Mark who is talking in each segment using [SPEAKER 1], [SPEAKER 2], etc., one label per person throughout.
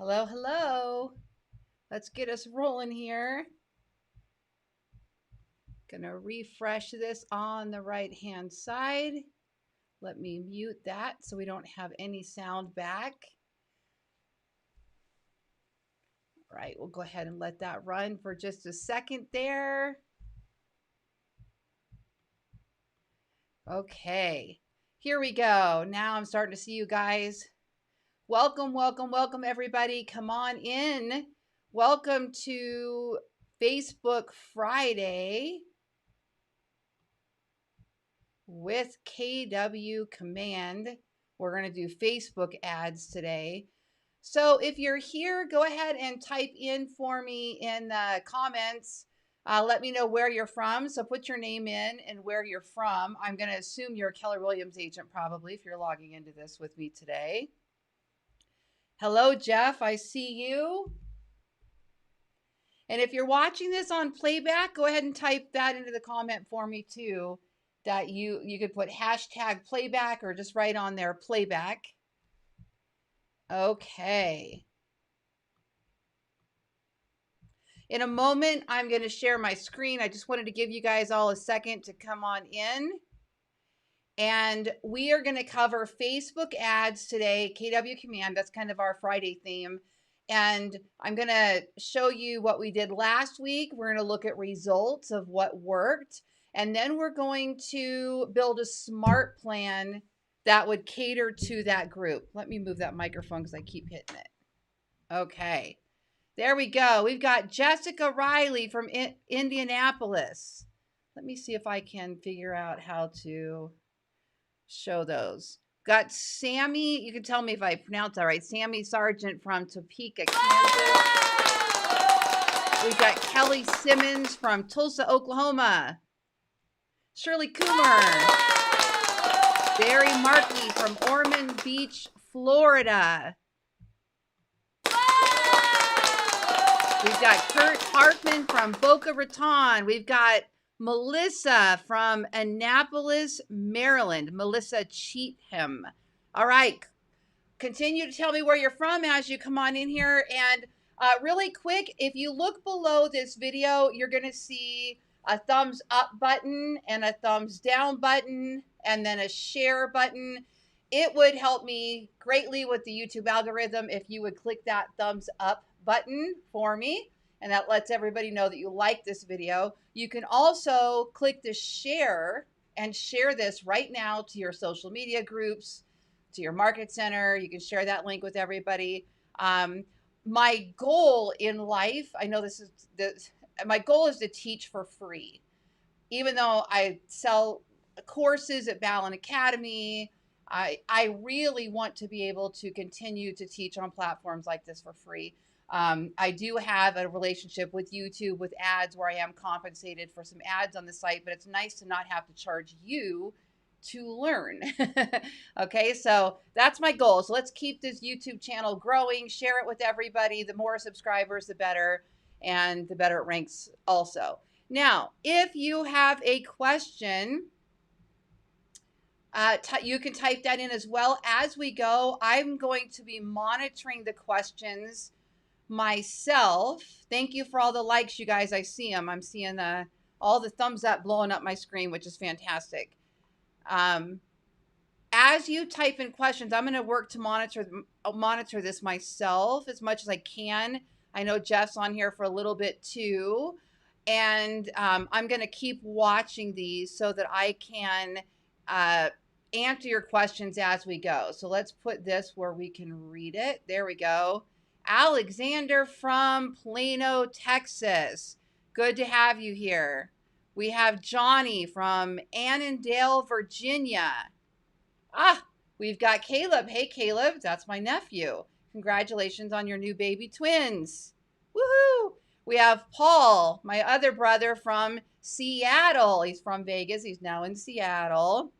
[SPEAKER 1] Hello, hello. Let's get us rolling here. Gonna refresh this on the right hand side. Let me mute that so we don't have any sound back. All right, we'll go ahead and let that run for just a second there. Okay, here we go. Now I'm starting to see you guys. Welcome, welcome, welcome, everybody. Come on in. Welcome to Facebook Friday with KW Command. We're going to do Facebook ads today. So if you're here, go ahead and type in for me in the comments. Let me know where you're from. So put your name in and where you're from. I'm going to assume you're a Keller Williams agent probably if you're logging into this with me today. Hello, Jeff. I see you. And if you're watching this on playback, go ahead and type that into the comment for me too. That you could put hashtag playback or just write on there playback. Okay. In a moment, I'm going to share my screen. I just wanted to give you guys all a second to come on in. And we are going to cover Facebook ads today, KW Command. That's kind of our Friday theme. And I'm going to show you what we did last week. We're going to look at results of what worked. And then we're going to build a smart plan that would cater to that group. Let me move that microphone because I keep hitting it. Okay. There we go. We've got Jessica Riley from Indianapolis. Let me see if I can figure out how to show those. Got Sammy, you can tell me if I pronounce that right. Sammy Sargent from Topeka, Kansas. We've got Kelly Simmons from Tulsa, Oklahoma. Shirley Coomer. Barry Markey from Ormond Beach, Florida. We've got Kurt Hartman from Boca Raton. We've got Melissa from Annapolis, Maryland. Melissa Cheatham. All right. Continue to tell me where you're from as you come on in here. And really quick, if you look below this video, you're going to see a thumbs up button and a thumbs down button and then a share button. It would help me greatly with the YouTube algorithm if you would click that thumbs up button for me, and that lets everybody know that you like this video. You can also click the share and share this right now to your social media groups, to your market center. You can share that link with everybody. My goal in life, I know my goal is to teach for free. Even though I sell courses at Ballen Academy, I really want to be able to continue to teach on platforms like this for free. I do have a relationship with YouTube with ads where I am compensated for some ads on the site, but it's nice to not have to charge you to learn. Okay, so that's my goal. So let's keep this YouTube channel growing, share it with everybody. The more subscribers, the better, and the better it ranks also. Now, if you have a question, you can type that in as well as we go. I'm going to be monitoring the questions myself. Thank you for all the likes, you guys. I see them. I'm seeing all the thumbs up blowing up my screen, which is fantastic. As you type in questions, I'm going to work to monitor this myself as much as I can. I know Jeff's on here for a little bit too. And I'm going to keep watching these so that I can answer your questions as we go. So let's put this where we can read it. There we go. Alexander from Plano, Texas. Good to have you here. We have Johnny from Annandale, Virginia. We've got Caleb. Hey, Caleb, that's my nephew. Congratulations on your new baby twins. Woohoo! We have Paul, my other brother from Seattle. He's from Vegas. He's now in Seattle.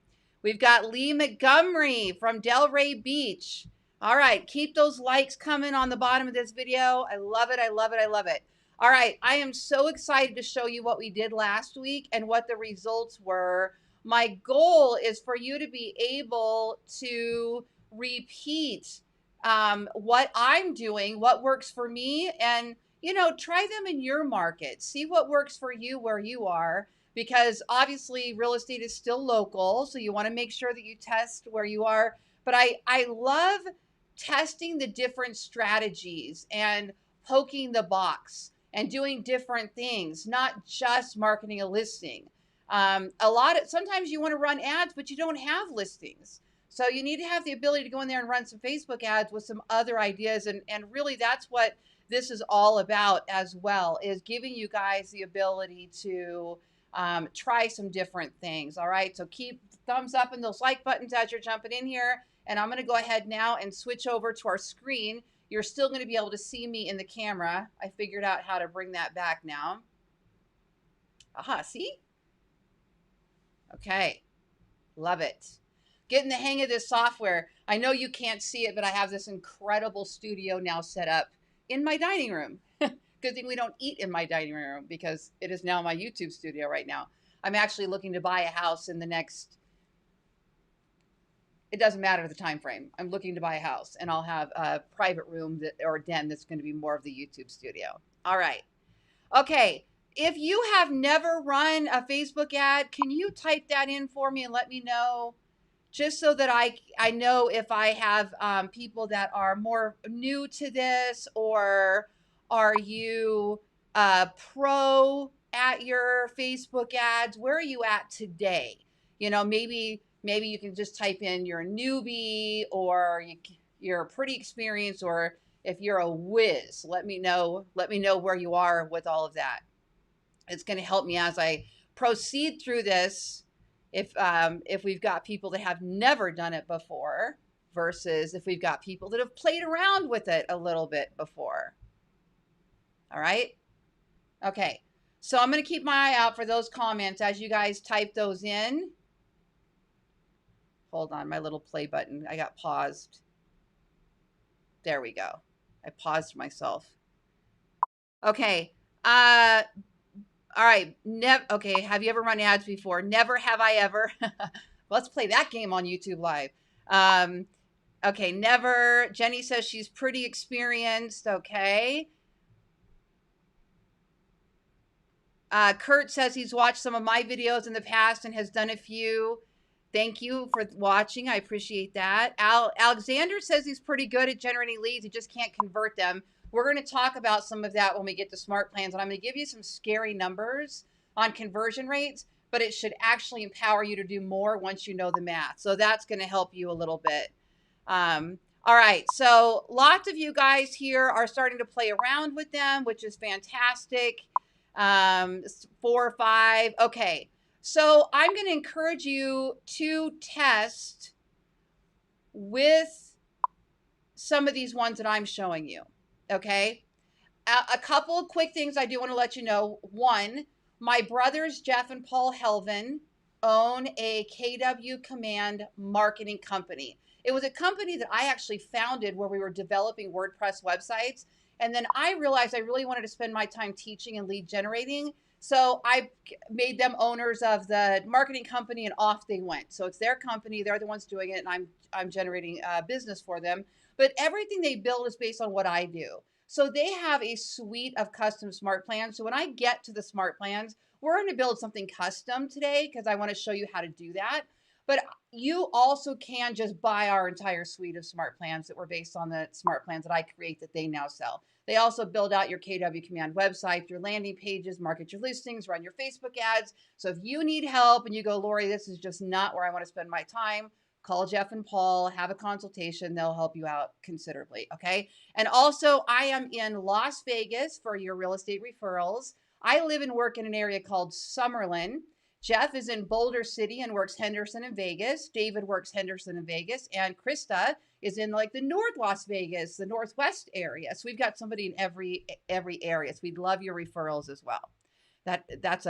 [SPEAKER 1] We've got Lee Montgomery from Delray Beach. All right, keep those likes coming on the bottom of this video. I love it, I love it, I love it. All right, I am so excited to show you what we did last week and what the results were. My goal is for you to be able to repeat what I'm doing, what works for me, and try them in your market. See what works for you where you are, because obviously real estate is still local, so you want to make sure that you test where you are. But I love testing the different strategies and poking the box and doing different things, not just marketing a listing. Sometimes you want to run ads, but you don't have listings. So you need to have the ability to go in there and run some Facebook ads with some other ideas. And really that's what this is all about as well, is giving you guys the ability to try some different things. All right. So keep thumbs up and those like buttons as you're jumping in here. And I'm going to go ahead now and switch over to our screen. You're still going to be able to see me in the camera. I figured out how to bring that back now. Aha, see? Okay. Love it. Getting the hang of this software. I know you can't see it, but I have this incredible studio now set up in my dining room. Good thing we don't eat in my dining room, because it is now my YouTube studio right now. I'm actually looking to buy a house in the next, it doesn't matter the time frame. I'm looking to buy a house, and I'll have a private room or den that's going to be more of the YouTube studio. All right. Okay. If you have never run a Facebook ad, can you type that in for me and let me know? Just so that I know if I have people that are more new to this, or are you pro at your Facebook ads? Where are you at today? Maybe you can just type in you're a newbie, or you're pretty experienced, or if you're a whiz. Let me know where you are with all of that. It's going to help me as I proceed through this. If we've got people that have never done it before, versus if we've got people that have played around with it a little bit before. All right. Okay. So I'm going to keep my eye out for those comments as you guys type those in. Hold on, my little play button. I got paused. There we go. I paused myself. Okay. All right. Okay. Have you ever run ads before? Never have I ever. Let's play that game on YouTube Live. Okay. Never. Jenny says she's pretty experienced. Okay. Kurt says he's watched some of my videos in the past and has done a few. Thank you for watching. I appreciate that. Alexander says he's pretty good at generating leads. He just can't convert them. We're going to talk about some of that when we get to smart plans, and I'm going to give you some scary numbers on conversion rates, but it should actually empower you to do more once you know the math. So that's going to help you a little bit. All right. So lots of you guys here are starting to play around with them, which is fantastic. 4 or 5. Okay. So I'm going to encourage you to test with some of these ones that I'm showing you. Okay. A couple of quick things I do want to let you know. One, my brothers, Jeff and Paul Helvin, own a KW Command marketing company. It was a company that I actually founded where we were developing WordPress websites. And then I realized I really wanted to spend my time teaching and lead generating. So I made them owners of the marketing company, and off they went. So it's their company. They're the ones doing it, and I'm generating business for them. But everything they build is based on what I do. So they have a suite of custom smart plans. So when I get to the smart plans, we're going to build something custom today because I want to show you how to do that. But you also can just buy our entire suite of smart plans that were based on the smart plans that I create that they now sell. They also build out your KW Command website, your landing pages, market your listings, run your Facebook ads. So if you need help and you go, Lori, this is just not where I want to spend my time, call Jeff and Paul, have a consultation. They'll help you out considerably. Okay. And also, I am in Las Vegas for your real estate referrals. I live and work in an area called Summerlin. Jeff is in Boulder City and works Henderson and Vegas. David works Henderson and Vegas. And Krista is in like the North Las Vegas, the Northwest area. So we've got somebody in every area. So we'd love your referrals as well. That's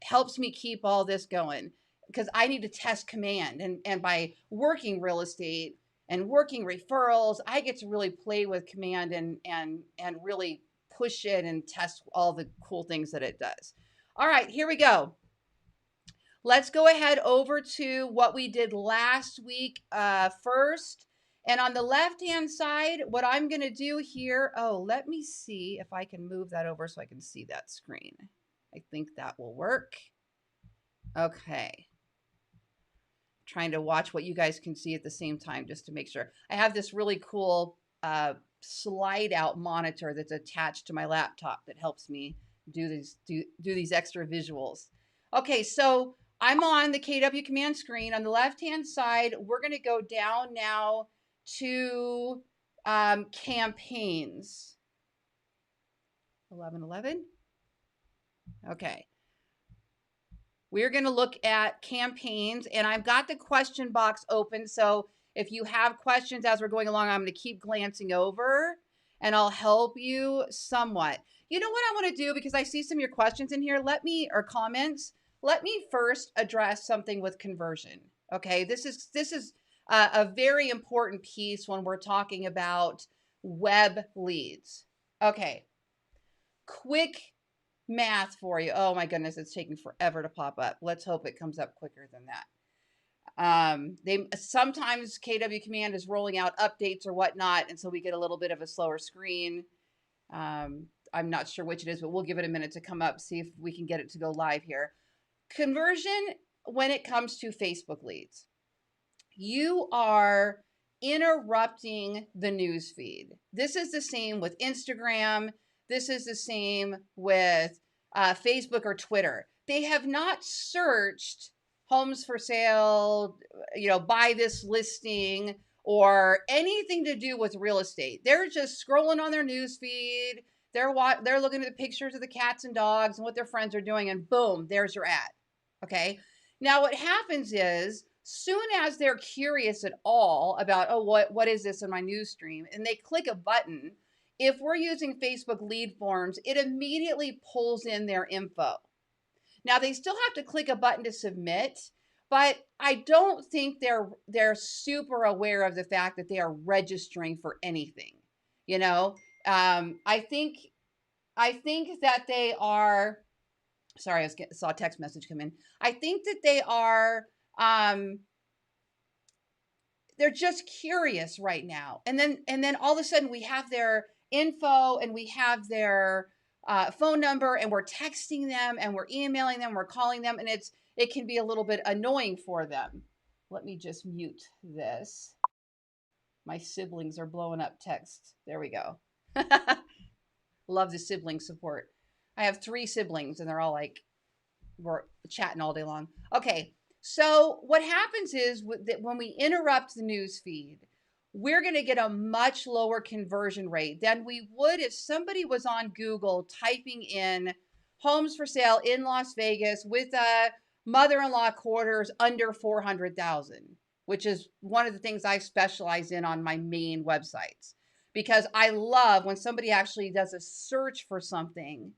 [SPEAKER 1] helps me keep all this going, because I need to test command. And by working real estate and working referrals, I get to really play with command and really push it and test all the cool things that it does. All right, here we go. Let's go ahead over to what we did last week first. And on the left-hand side, what I'm going to do here, oh, let me see if I can move that over so I can see that screen. I think that will work. Okay. Trying to watch what you guys can see at the same time just to make sure. I have this really cool slide out monitor that's attached to my laptop that helps me do these extra visuals. Okay, so I'm on the KW command screen. On the left-hand side, we're going to go down now to campaigns. 1111. Okay. We're going to look at campaigns, and I've got the question box open. So if you have questions as we're going along, I'm going to keep glancing over and I'll help you somewhat. You know what I want to do, because I see some of your questions in here, or comments. Let me first address something with conversion. Okay, this is a very important piece when we're talking about web leads. Okay, quick math for you. Oh my goodness, it's taking forever to pop up. Let's hope it comes up quicker than that. They sometimes KW command is rolling out updates or whatnot, and so we get a little bit of a slower screen. I'm not sure which it is, but we'll give it a minute to come up, see if we can get it to go live here. Conversion when it comes to Facebook leads. You are interrupting the news feed. This is the same with Instagram. This is the same with Facebook or Twitter. They have not searched homes for sale, buy this listing, or anything to do with real estate. They're just scrolling on their news feed. They're looking at the pictures of the cats and dogs and what their friends are doing, and boom, there's your ad. Okay. Now what happens is, soon as they're curious at all about, oh, what is this in my news stream, and they click a button, if we're using Facebook lead forms, it immediately pulls in their info. Now they still have to click a button to submit, but I don't think they're super aware of the fact that they are registering for anything. I think that they are. Sorry, I saw a text message come in. I think that they are. They're just curious right now, and then all of a sudden we have their info and we have their phone number, and we're texting them and we're emailing them, we're calling them, and it can be a little bit annoying for them. Let me just mute this. My siblings are blowing up text. There we go. Love the sibling support. I have 3 siblings and they're all like, we're chatting all day long. Okay. So what happens is that when we interrupt the news feed, we're going to get a much lower conversion rate than we would if somebody was on Google typing in homes for sale in Las Vegas with a mother-in-law quarters under 400,000, which is one of the things I specialize in on my main websites, because I love when somebody actually does a search for something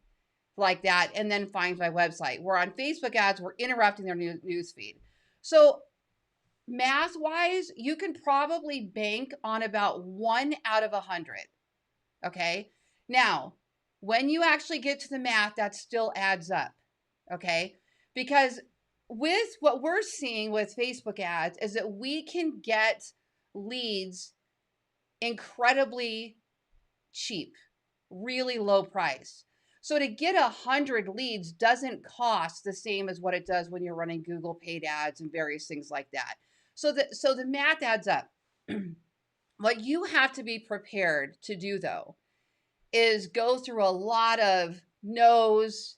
[SPEAKER 1] like that and then finds my website. Where on Facebook ads, we're interrupting their news feed. So math wise, you can probably bank on about 1 out of 100. Okay. Now, when you actually get to the math, that still adds up. Okay. Because with what we're seeing with Facebook ads is that we can get leads incredibly cheap, really low price. So to get 100 leads doesn't cost the same as what it does when you're running Google paid ads and various things like that. So the math adds up. What you have to be prepared to do, though, is go through a lot of no's.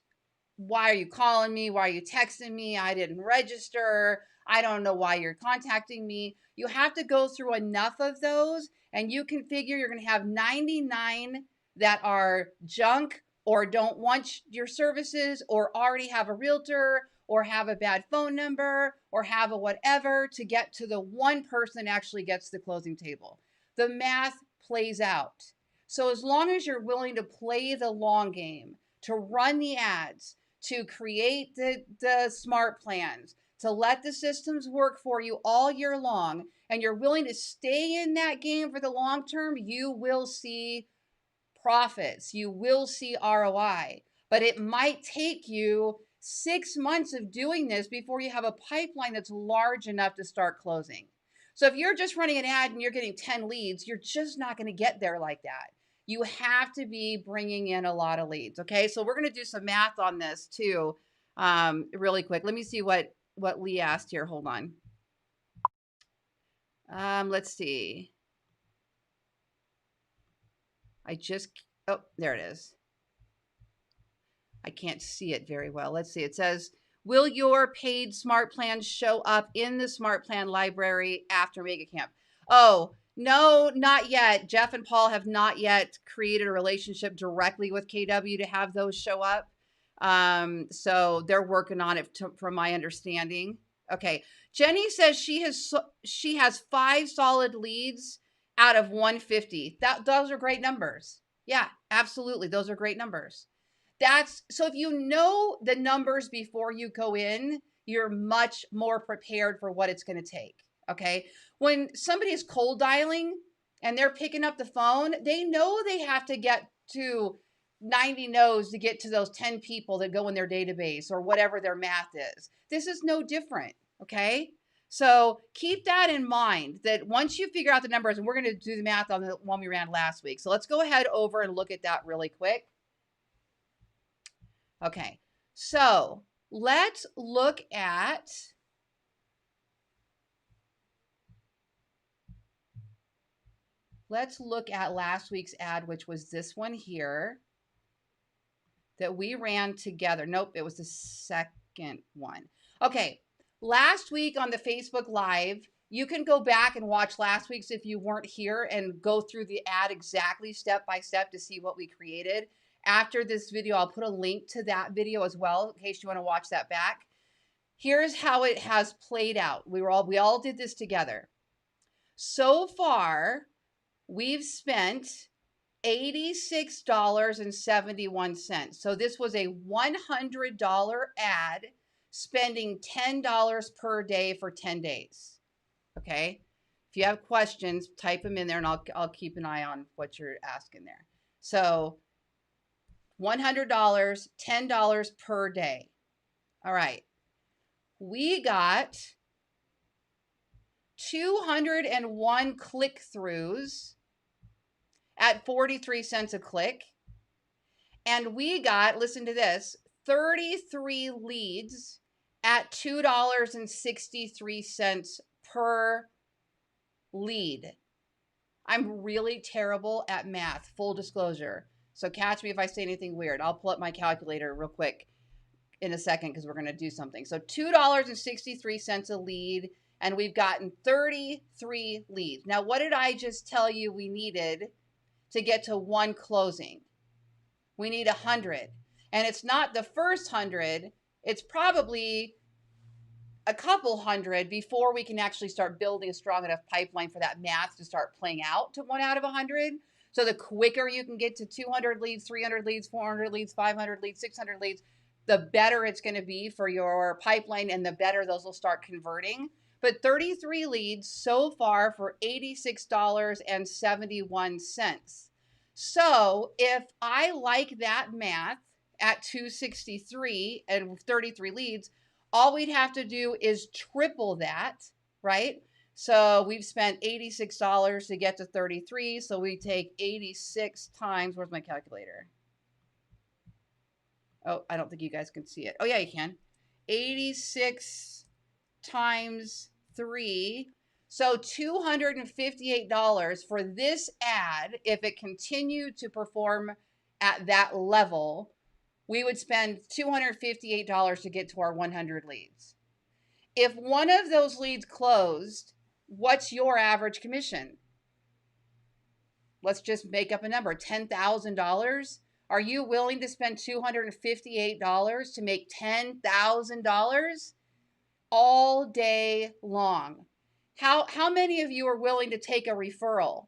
[SPEAKER 1] Why are you calling me? Why are you texting me? I didn't register. I don't know why you're contacting me. You have to go through enough of those, and you can figure you're going to have 99 that are junk or don't want your services or already have a realtor or have a bad phone number or have a whatever to get to the one person that actually gets to the closing table. The math plays out. So as long as you're willing to play the long game, to run the ads, to create the smart plans, to let the systems work for you all year long, and you're willing to stay in that game for the long term, you will see profits. You will see ROI. But it might take you 6 months of doing this before you have a pipeline that's large enough to start closing. So if you're just running an ad and you're getting 10 leads, you're just not going to get there like that. You have to be bringing in a lot of leads. Okay. So we're going to do some math on this too, really quick. Let me see what Lee asked here. Hold on. Let's see. Oh, there it is. I can't see it very well. Let's see. It says, will your paid smart plans show up in the smart plan library after Mega Camp? Oh, no, not yet. Jeff and Paul have not yet created a relationship directly with KW to have those show up. So they're working on it from my understanding. Okay. Jenny says she has 5 solid leads out of 150. Those are great numbers. Yeah, absolutely. Those are great numbers. So if you know the numbers before you go in, you're much more prepared for what it's going to take. Okay. When somebody's cold dialing and they're picking up the phone, they know they have to get to 90 no's to get to those 10 people that go in their database or whatever their math is. This is no different. Okay. So keep that in mind, that once you figure out the numbers, and we're going to do the math on the one we ran last week. So let's go ahead over and look at that really quick. Okay, so let's look at last week's ad, which was this one here that we ran together. Nope, it was the second one. Okay, last week on the Facebook Live, you can go back and watch last week's if you weren't here and go through the ad exactly step by step to see what we created. After this video, I'll put a link to that video as well in case you want to watch that back. Here's how it has played out. We all did this together. So far, we've spent $86.71. So this was a $100 ad, spending $10 per day for 10 days. Okay. If you have questions, type them in there and I'll keep an eye on what you're asking there. So $100, $10 per day. All right. We got 201 click-throughs at 43 cents a click. And we got, listen to this, 33 leads at $2.63 per lead. I'm really terrible at math, full disclosure. So catch me if I say anything weird. I'll pull up my calculator real quick in a second because we're going to do something. So $2.63 a lead, and we've gotten 33 leads. Now, what did I just tell you we needed to get to one closing? We need 100. And it's not the first 100. It's probably a couple hundred before we can actually start building a strong enough pipeline for that math to start playing out to 1 out of 100. So the quicker you can get to 200 leads, 300 leads, 400 leads, 500 leads, 600 leads, the better it's going to be for your pipeline and the better those will start converting. But 33 leads so far for $86.71. So if I like that math at 263 and 33 leads, all we'd have to do is triple that, right? So we've spent $86 to get to 33. So we take 86 times, where's my calculator? Oh, I don't think you guys can see it. Oh, yeah, you can. 86 times 3. So $258 for this ad. If it continued to perform at that level, we would spend $258 to get to our 100 leads. If one of those leads closed, what's your average commission? Let's just make up a number, $10,000. Are you willing to spend $258 to make $10,000 all day long? How many of you are willing to take a referral?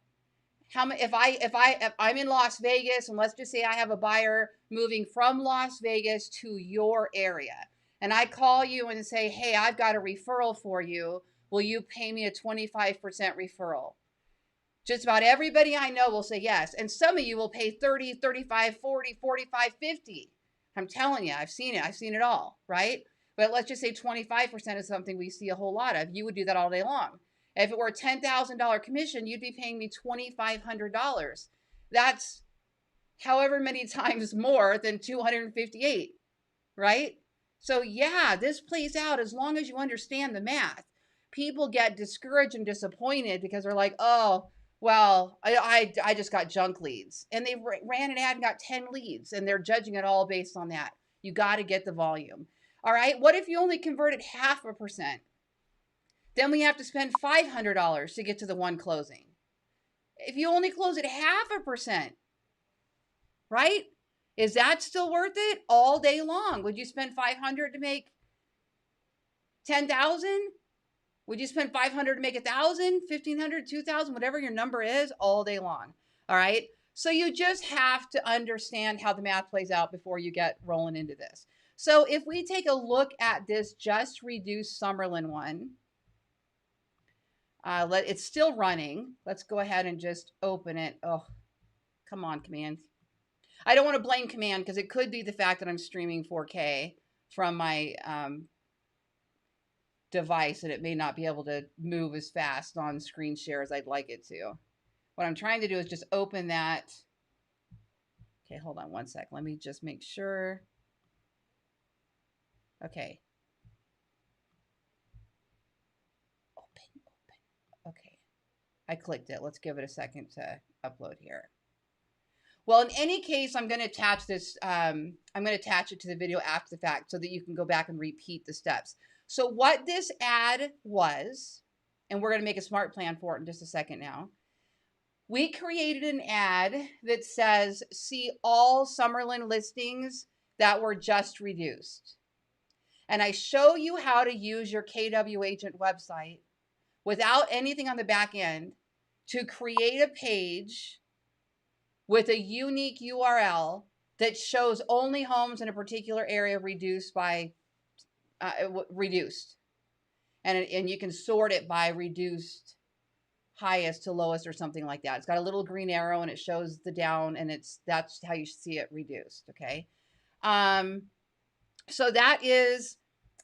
[SPEAKER 1] If I'm in Las Vegas, and let's just say I have a buyer moving from Las Vegas to your area, and I call you and say, hey, I've got a referral for you. Will you pay me a 25% referral? Just about everybody I know will say yes. And some of you will pay 30, 35, 40, 45, 50. I'm telling you, I've seen it. I've seen it all, right? But let's just say 25% is something we see a whole lot of. You would do that all day long. If it were a $10,000 commission, you'd be paying me $2,500. That's however many times more than 258, right? So yeah, this plays out as long as you understand the math. People get discouraged and disappointed because they're like, oh, well, I just got junk leads. And they ran an ad and got 10 leads, and they're judging it all based on that. You got to get the volume. All right, what if you only converted 0.5%? Then we have to spend $500 to get to the one closing. If you only close at 0.5%, right? Is that still worth it all day long? Would you spend 500 to make 10,000? Would you spend 500 to make 1,000, 1,500, 2,000, whatever your number is, all day long? All right. So you just have to understand how the math plays out before you get rolling into this. So if we take a look at this just reduced Summerlin one, it's still running. Let's go ahead and just open it. Oh, come on, Command. I don't want to blame Command because it could be the fact that I'm streaming 4K from my device and it may not be able to move as fast on screen share as I'd like it to. What I'm trying to do is just open that. Okay, hold on one sec. Let me just make sure. Okay. Open. Okay. I clicked it. Let's give it a second to upload here. Well, in any case, I'm going to attach this. I'm going to attach it to the video after the fact so that you can go back and repeat the steps. So what this ad was, and we're going to make a smart plan for it in just a second now. We created an ad that says, see all Summerlin listings that were just reduced. And I show you how to use your KW Agent website without anything on the back end to create a page with a unique URL that shows only homes in a particular area reduced by reduced, and you can sort it by reduced highest to lowest or something like that. It's got a little green arrow and it shows the down, and that's how you see it reduced. Okay, so that is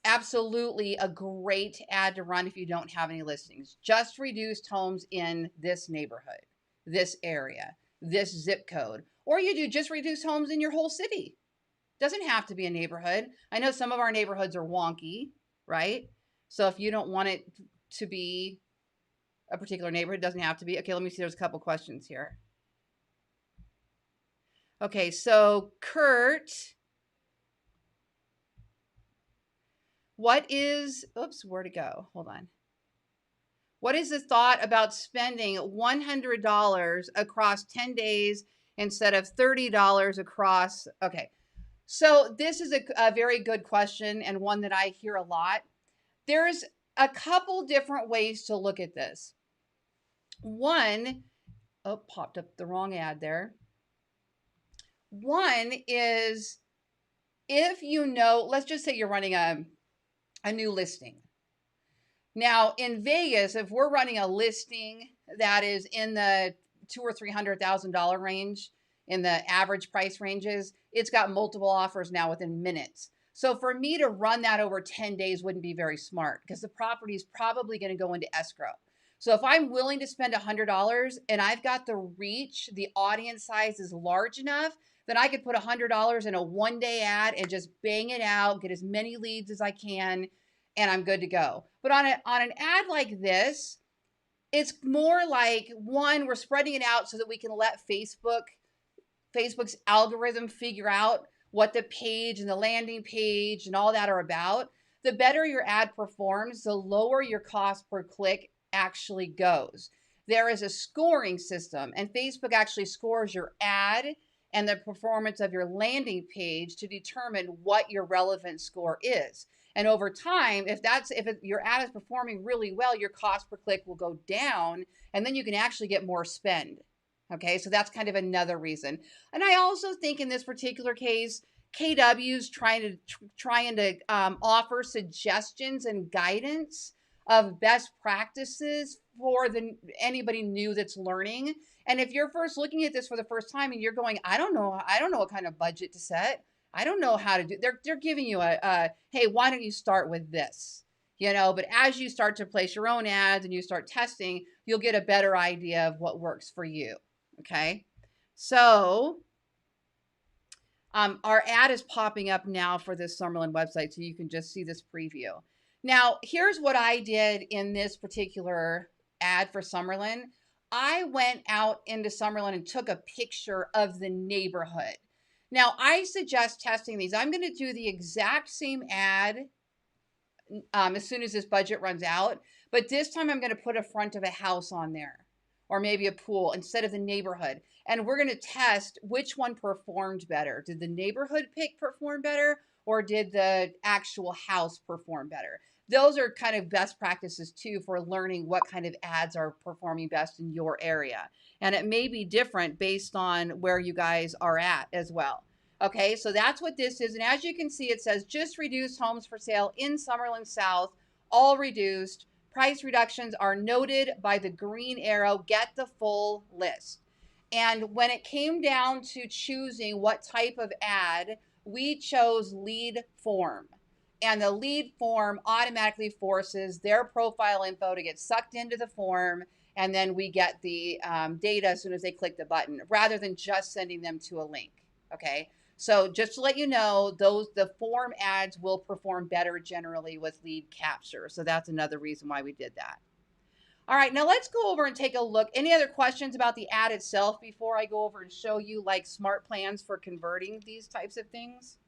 [SPEAKER 1] absolutely a great ad to run if you don't have any listings. Just reduced homes in this neighborhood, this area, this zip code, or you do just reduced homes in your whole city. Doesn't have to be a neighborhood. I know some of our neighborhoods are wonky, right? So if you don't want it to be a particular neighborhood, it doesn't have to be. Okay, let me see. There's a couple questions here. Okay, so Kurt, what is, oops, where'd it go? Hold on. What is the thought about spending $100 across 10 days instead of $30 across, okay. So this is a very good question and one that I hear a lot. There's a couple different ways to look at this. One, oh, popped up the wrong ad there. One is if you know, let's just say you're running a new listing. Now in Vegas, if we're running a listing that is in the $200,000 or $300,000 range, in the average price ranges, it's got multiple offers now within minutes. So for me to run that over 10 days wouldn't be very smart because the property is probably going to go into escrow. So if I'm willing to spend $100 and I've got the reach, the audience size is large enough, then I could put $100 in a one-day ad and just bang it out, get as many leads as I can, and I'm good to go. But on an ad like this, it's more like, one, we're spreading it out so that we can let Facebook's algorithm figure out what the page and the landing page and all that are about. The better your ad performs, the lower your cost per click actually goes. There is a scoring system, and Facebook actually scores your ad and the performance of your landing page to determine what your relevant score is. And over time, if your ad is performing really well, your cost per click will go down, and then you can actually get more spend. Okay, so that's kind of another reason. And I also think in this particular case, KW's trying to offer suggestions and guidance of best practices for anybody new that's learning. And if you're first looking at this for the first time and you're going, I don't know what kind of budget to set. I don't know how to do. They're giving you a hey, why don't you start with this? but as you start to place your own ads and you start testing, you'll get a better idea of what works for you. Okay. So our ad is popping up now for this Summerlin website, so you can just see this preview. Now, here's what I did in this particular ad for Summerlin. I went out into Summerlin and took a picture of the neighborhood. Now, I suggest testing these. I'm going to do the exact same ad as soon as this budget runs out. But this time I'm going to put a front of a house on there, or maybe a pool instead of the neighborhood. And we're going to test which one performed better. Did the neighborhood pick perform better, or did the actual house perform better? Those are kind of best practices too for learning what kind of ads are performing best in your area. And it may be different based on where you guys are at as well. Okay, so that's what this is. And as you can see, it says just reduced homes for sale in Summerlin South, all reduced. Price reductions are noted by the green arrow. Get the full list. And when it came down to choosing what type of ad, we chose lead form. And the lead form automatically forces their profile info to get sucked into the form. And then we get the data as soon as they click the button, rather than just sending them to a link. Okay. So just to let you know, the form ads will perform better generally with lead capture. So that's another reason why we did that. All right, now let's go over and take a look. Any other questions about the ad itself before I go over and show you like smart plans for converting these types of things?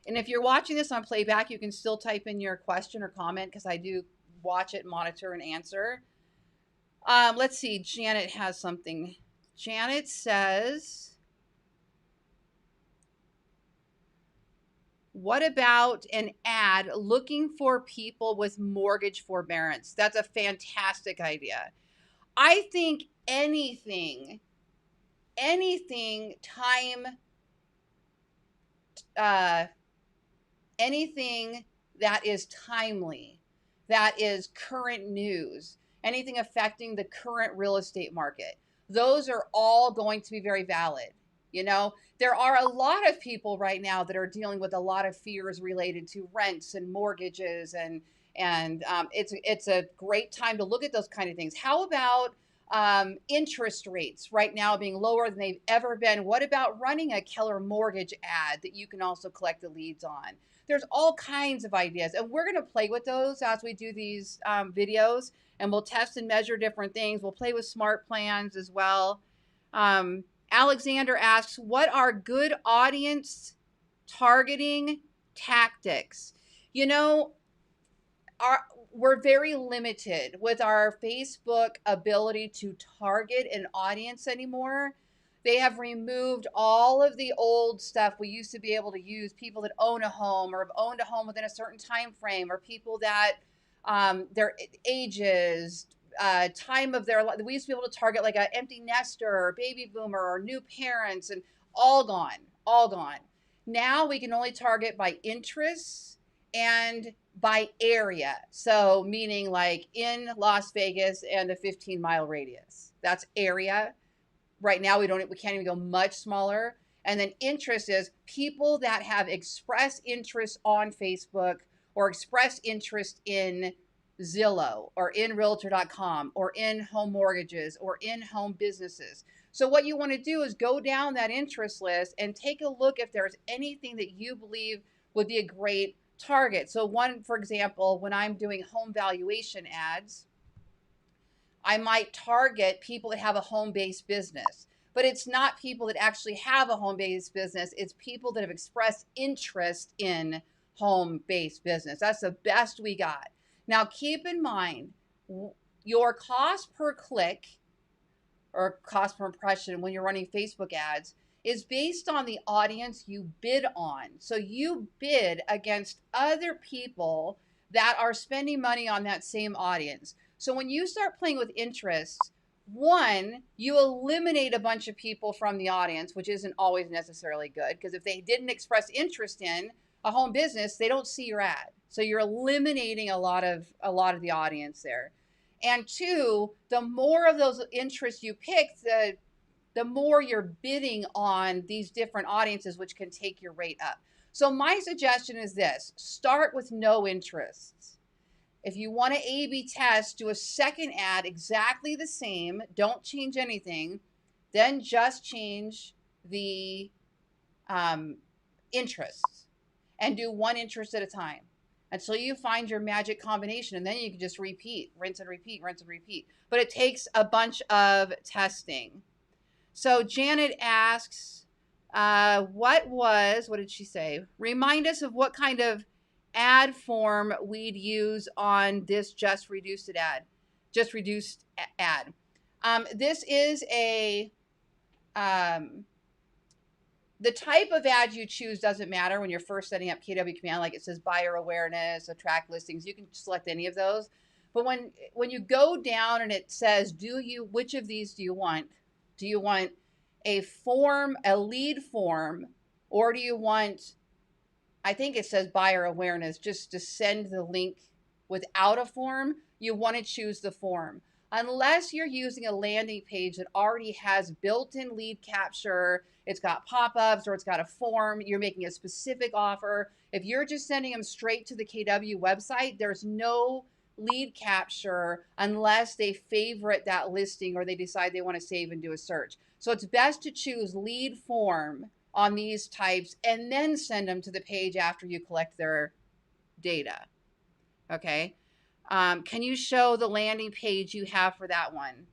[SPEAKER 1] And if you're watching this on playback, you can still type in your question or comment, because I do watch it, monitor, and answer. Let's see. Janet has something. Janet says, what about an ad looking for people with mortgage forbearance? That's a fantastic idea. I think anything anything that is timely, that is current news, anything affecting the current real estate market, those are all going to be very valid. There are a lot of people right now that are dealing with a lot of fears related to rents and mortgages, and it's a great time to look at those kind of things. How about interest rates right now being lower than they've ever been? What about running a Keller Mortgage ad that you can also collect the leads on? There's all kinds of ideas, and we're going to play with those as we do these videos, and we'll test and measure different things. We'll play with smart plans as well. Alexander asks, what are good audience targeting tactics? We're very limited with our Facebook ability to target an audience anymore. They have removed all of the old stuff we used to be able to use, people that own a home or have owned a home within a certain time frame, or people that their ages, time of their life. We used to be able to target like an empty nester or baby boomer or new parents, and all gone. Now we can only target by interests and by area. So meaning like in Las Vegas and a 15-mile radius. That's area. Right now we can't even go much smaller. And then interest is people that have expressed interest on Facebook, or expressed interest in Zillow or in realtor.com or in home mortgages or in home businesses. So what you want to do is go down that interest list and take a look if there's anything that you believe would be a great target. So for example, when I'm doing home valuation ads, I might target people that have a home-based business, but it's not people that actually have a home-based business. It's people that have expressed interest in home-based business. That's the best we got. Now, keep in mind, your cost per click or cost per impression when you're running Facebook ads is based on the audience you bid on. So you bid against other people that are spending money on that same audience. So when you start playing with interest, one, you eliminate a bunch of people from the audience, which isn't always necessarily good, because if they didn't express interest in a home business, they don't see your ad. So you're eliminating a lot of the audience there. And two, the more of those interests you pick, the the more you're bidding on these different audiences, which can take your rate up. So my suggestion is this: start with no interests. If you want to A/B test, do a second ad exactly the same. Don't change anything. Then just change the interests and do one interest at a time until you find your magic combination. And then you can just repeat, rinse and repeat, rinse and repeat. But it takes a bunch of testing. So Janet asks, what did she say? Remind us of what kind of ad form we'd use on this just reduced ad. This is a, the type of ad you choose doesn't matter when you're first setting up KW Command. Like it says buyer awareness, attract listings. You can select any of those. But when you go down and it says, which of these do you want? Do you want a form, a lead form, or do you want, I think it says buyer awareness, just to send the link without a form? You want to choose the form. Unless you're using a landing page that already has built-in lead capture, it's got pop-ups, or it's got a form, you're making a specific offer. If you're just sending them straight to the KW website, there's no lead capture unless they favorite that listing or they decide they want to save and do a search. So it's best to choose lead form on these types and then send them to the page after you collect their data. Okay. Can you show the landing page you have for that one?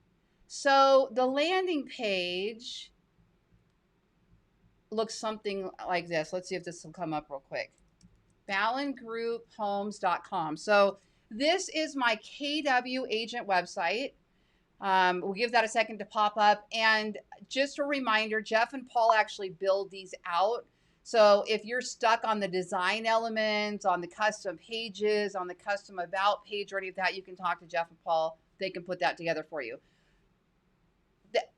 [SPEAKER 1] So the landing page looks something like this. Let's see if this will come up real quick. BallenGroupHomes.com. So this is my KW agent website. We'll give that a second to pop up. And just a reminder, Jeff and Paul actually build these out. So if you're stuck on the design elements, on the custom pages, on the custom about page or any of that, you can talk to Jeff and Paul. They can put that together for you.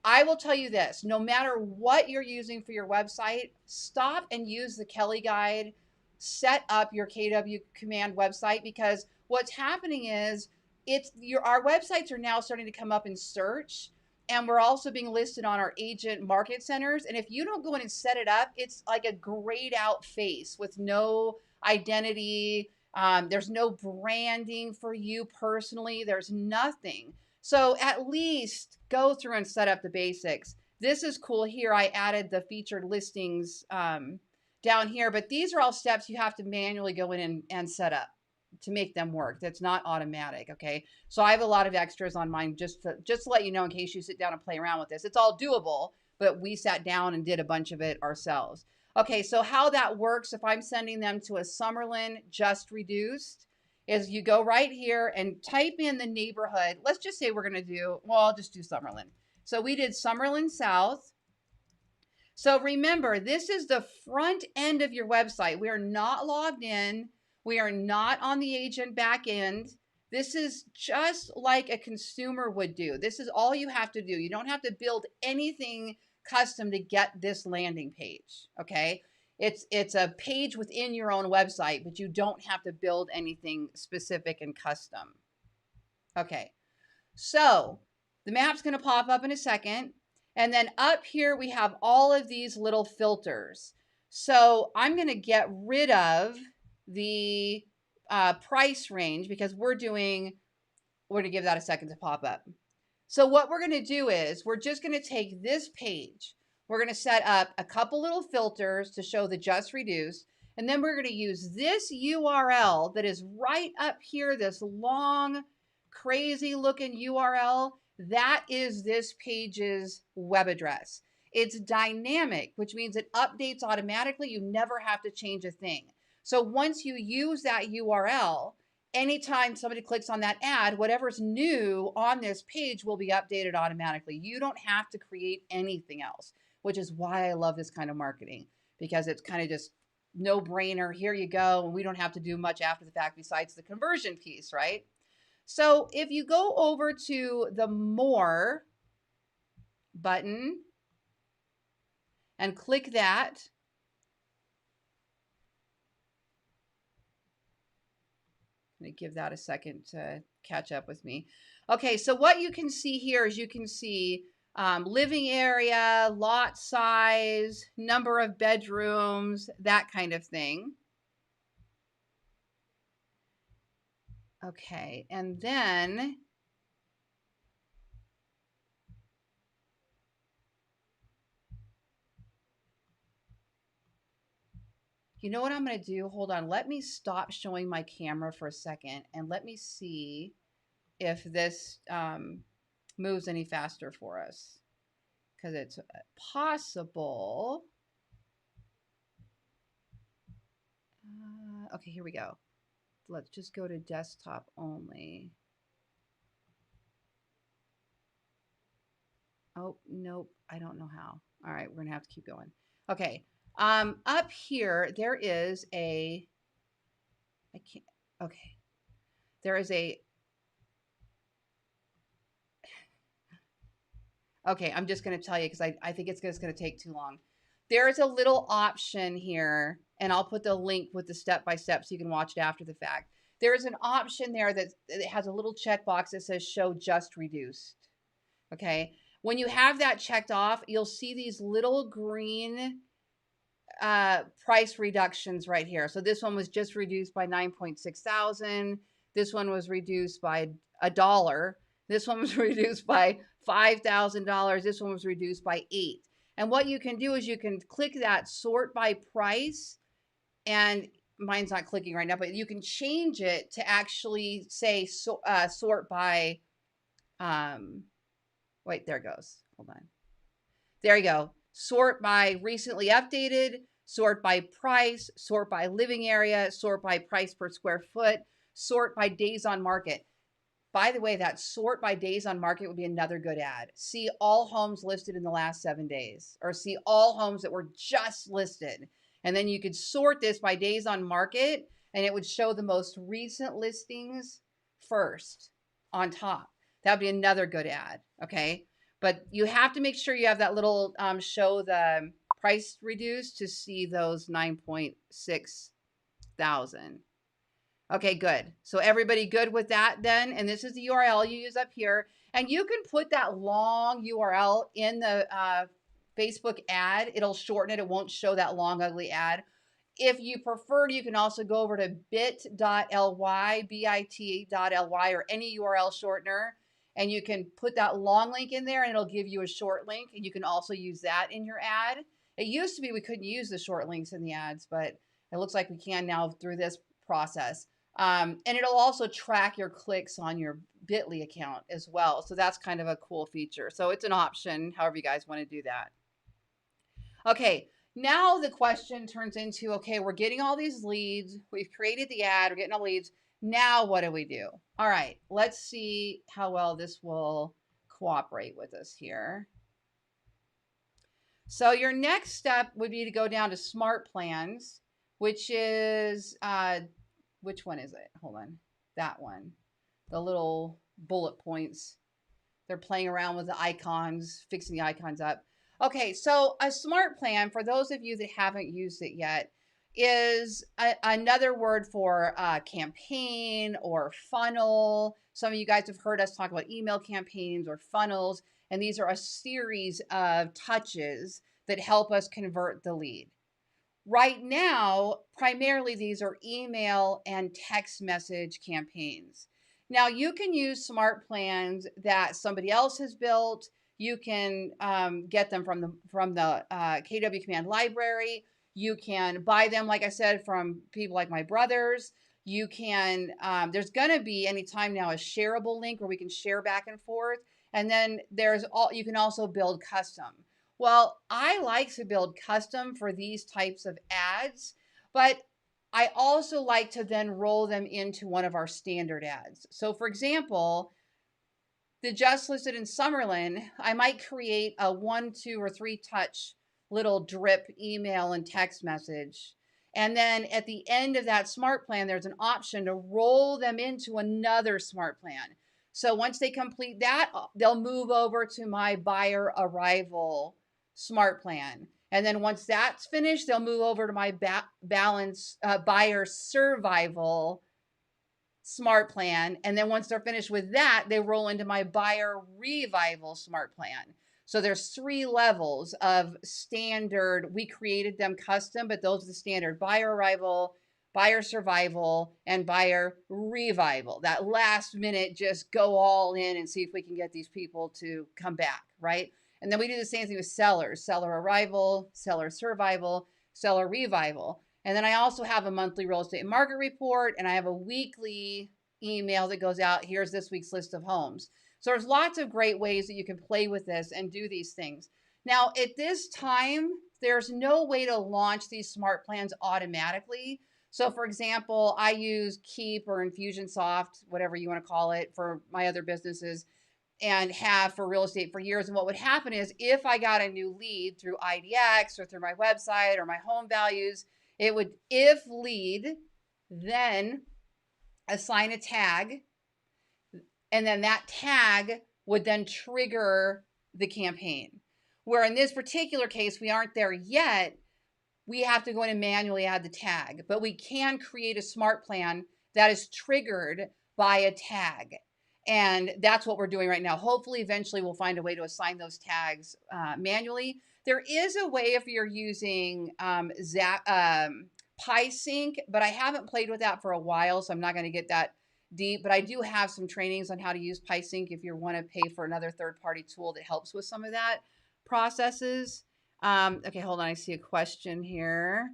[SPEAKER 1] I will tell you this: no matter what you're using for your website, stop and use the Kelly guide. Set up your KW Command website, because what's happening is our websites are now starting to come up in search, and we're also being listed on our agent market centers. And if you don't go in and set it up, it's like a grayed out face with no identity. There's no branding for you personally. There's nothing. So at least go through and set up the basics. This is cool here. I added the featured listings down here, but these are all steps you have to manually go in and set up to make them work. That's not automatic. Okay. So I have a lot of extras on mine just to let you know, in case you sit down and play around with this. It's all doable, but we sat down and did a bunch of it ourselves. Okay. So how that works, if I'm sending them to a Summerlin just reduced, is you go right here and type in the neighborhood. Let's just say we're going to do, well, I'll just do Summerlin. So we did Summerlin South. So remember, this is the front end of your website. We are not logged in. We are not on the agent back end. This is just like a consumer would do. This is all you have to do. You don't have to build anything custom to get this landing page. Okay. It's a page within your own website, but you don't have to build anything specific and custom. Okay. So the map's going to pop up in a second. And then up here, we have all of these little filters. So I'm going to get rid of the price range, because we're going to give that a second to pop up. So what we're going to do is we're just going to take this page. We're going to set up a couple little filters to show the just reduced. And then we're going to use this URL that is right up here, this long, crazy looking URL. That is this page's web address. It's dynamic, which means it updates automatically. You never have to change a thing. So once you use that URL, anytime somebody clicks on that ad, whatever's new on this page will be updated automatically. You don't have to create anything else, which is why I love this kind of marketing, because it's kind of just no brainer. Here you go. And we don't have to do much after the fact besides the conversion piece, right? So if you go over to the More button and click that, I'm going to give that a second to catch up with me. Okay, so what you can see here is you can see living area, lot size, number of bedrooms, that kind of thing. Okay, and then you know what I'm going to do? Hold on. Let me stop showing my camera for a second and let me see if this moves any faster for us, because it's possible. Okay, here we go. Let's just go to desktop only. Oh, nope. I don't know how. All right, we're going to have to keep going. Okay. Up here, there is a, I can't, okay. There is a, okay, I'm just going to tell you because I think it's just going to take too long. There's a little option here, and I'll put the link with the step-by-step so you can watch it after the fact. There is an option there that has a little checkbox that says show just reduced. Okay. When you have that checked off, you'll see these little green price reductions right here. So this one was just reduced by 9.6 thousand. This one was reduced by $1. This one was reduced by $5,000. This one was reduced by $8. And what you can do is you can click that sort by price, and mine's not clicking right now, but you can change it to actually say sort by, wait, there it goes. Hold on. There you go. Sort by recently updated, sort by price, sort by living area, sort by price per square foot, sort by days on market. By the way, that sort by days on market would be another good ad. See all homes listed in the last 7 days, or see all homes that were just listed. And then you could sort this by days on market, and it would show the most recent listings first on top. That would be another good ad. Okay. But you have to make sure you have that little show the price reduced to see those 9.6 thousand. Okay, good. So everybody good with that then? And this is the URL you use up here. And you can put that long URL in the Facebook ad. It'll shorten it. It won't show that long, ugly ad. If you prefer, you can also go over to bit.ly, bit.ly, or any URL shortener, and you can put that long link in there and it'll give you a short link, and you can also use that in your ad. It used to be we couldn't use the short links in the ads, but it looks like we can now through this process. And it'll also track your clicks on your Bitly account as well. So that's kind of a cool feature. So it's an option, however you guys want to do that. Okay, now the question turns into, okay, we're getting all these leads. We've created the ad. We're getting all leads. Now what do we do? All right, let's see how well this will cooperate with us here. So your next step would be to go down to Smart Plans, which is, which one is it? Hold on. That one. The little bullet points. They're playing around with the icons, fixing the icons up. Okay, so a smart plan, for those of you that haven't used it yet, is another word for campaign or funnel. Some of you guys have heard us talk about email campaigns or funnels, and these are a series of touches that help us convert the lead. Right now, primarily these are email and text message campaigns. Now you can use smart plans that somebody else has built. You can get them from the KW Command library. You can buy them, like I said, from people like my brothers. You can, there's going to be anytime now a shareable link where we can share back and forth. And then you can also build custom. Well, I like to build custom for these types of ads, but I also like to then roll them into one of our standard ads. So for example, the just listed in Summerlin, I might create a 1, 2, or 3 touch little drip email and text message. And then at the end of that smart plan, there's an option to roll them into another smart plan. So once they complete that, they'll move over to my buyer arrival smart plan. And then once that's finished, they'll move over to my buyer survival smart plan. And then once they're finished with that, they roll into my buyer revival smart plan. So there's 3 levels of standard. We created them custom, but those are the standard: buyer arrival, buyer survival, and buyer revival. That last minute, just go all in and see if we can get these people to come back, right? And then we do the same thing with sellers: seller arrival, seller survival, seller revival. And then I also have a monthly real estate market report, and I have a weekly email that goes out. Here's this week's list of homes. So there's lots of great ways that you can play with this and do these things. Now, at this time, there's no way to launch these smart plans automatically. So for example, I use Keep or Infusionsoft, whatever you want to call it, for my other businesses, and have for real estate for years. And what would happen is, if I got a new lead through IDX or through my website or my home values, it would, if lead, then assign a tag, and then that tag would then trigger the campaign. Where in this particular case, we aren't there yet. We have to go in and manually add the tag, but we can create a smart plan that is triggered by a tag. And that's what we're doing right now. Hopefully, eventually we'll find a way to assign those tags manually. There is a way if you're using PySync, but I haven't played with that for a while, so I'm not going to get that deep. But I do have some trainings on how to use PySync if you want to pay for another third-party tool that helps with some of that processes. Okay, hold on. I see a question here.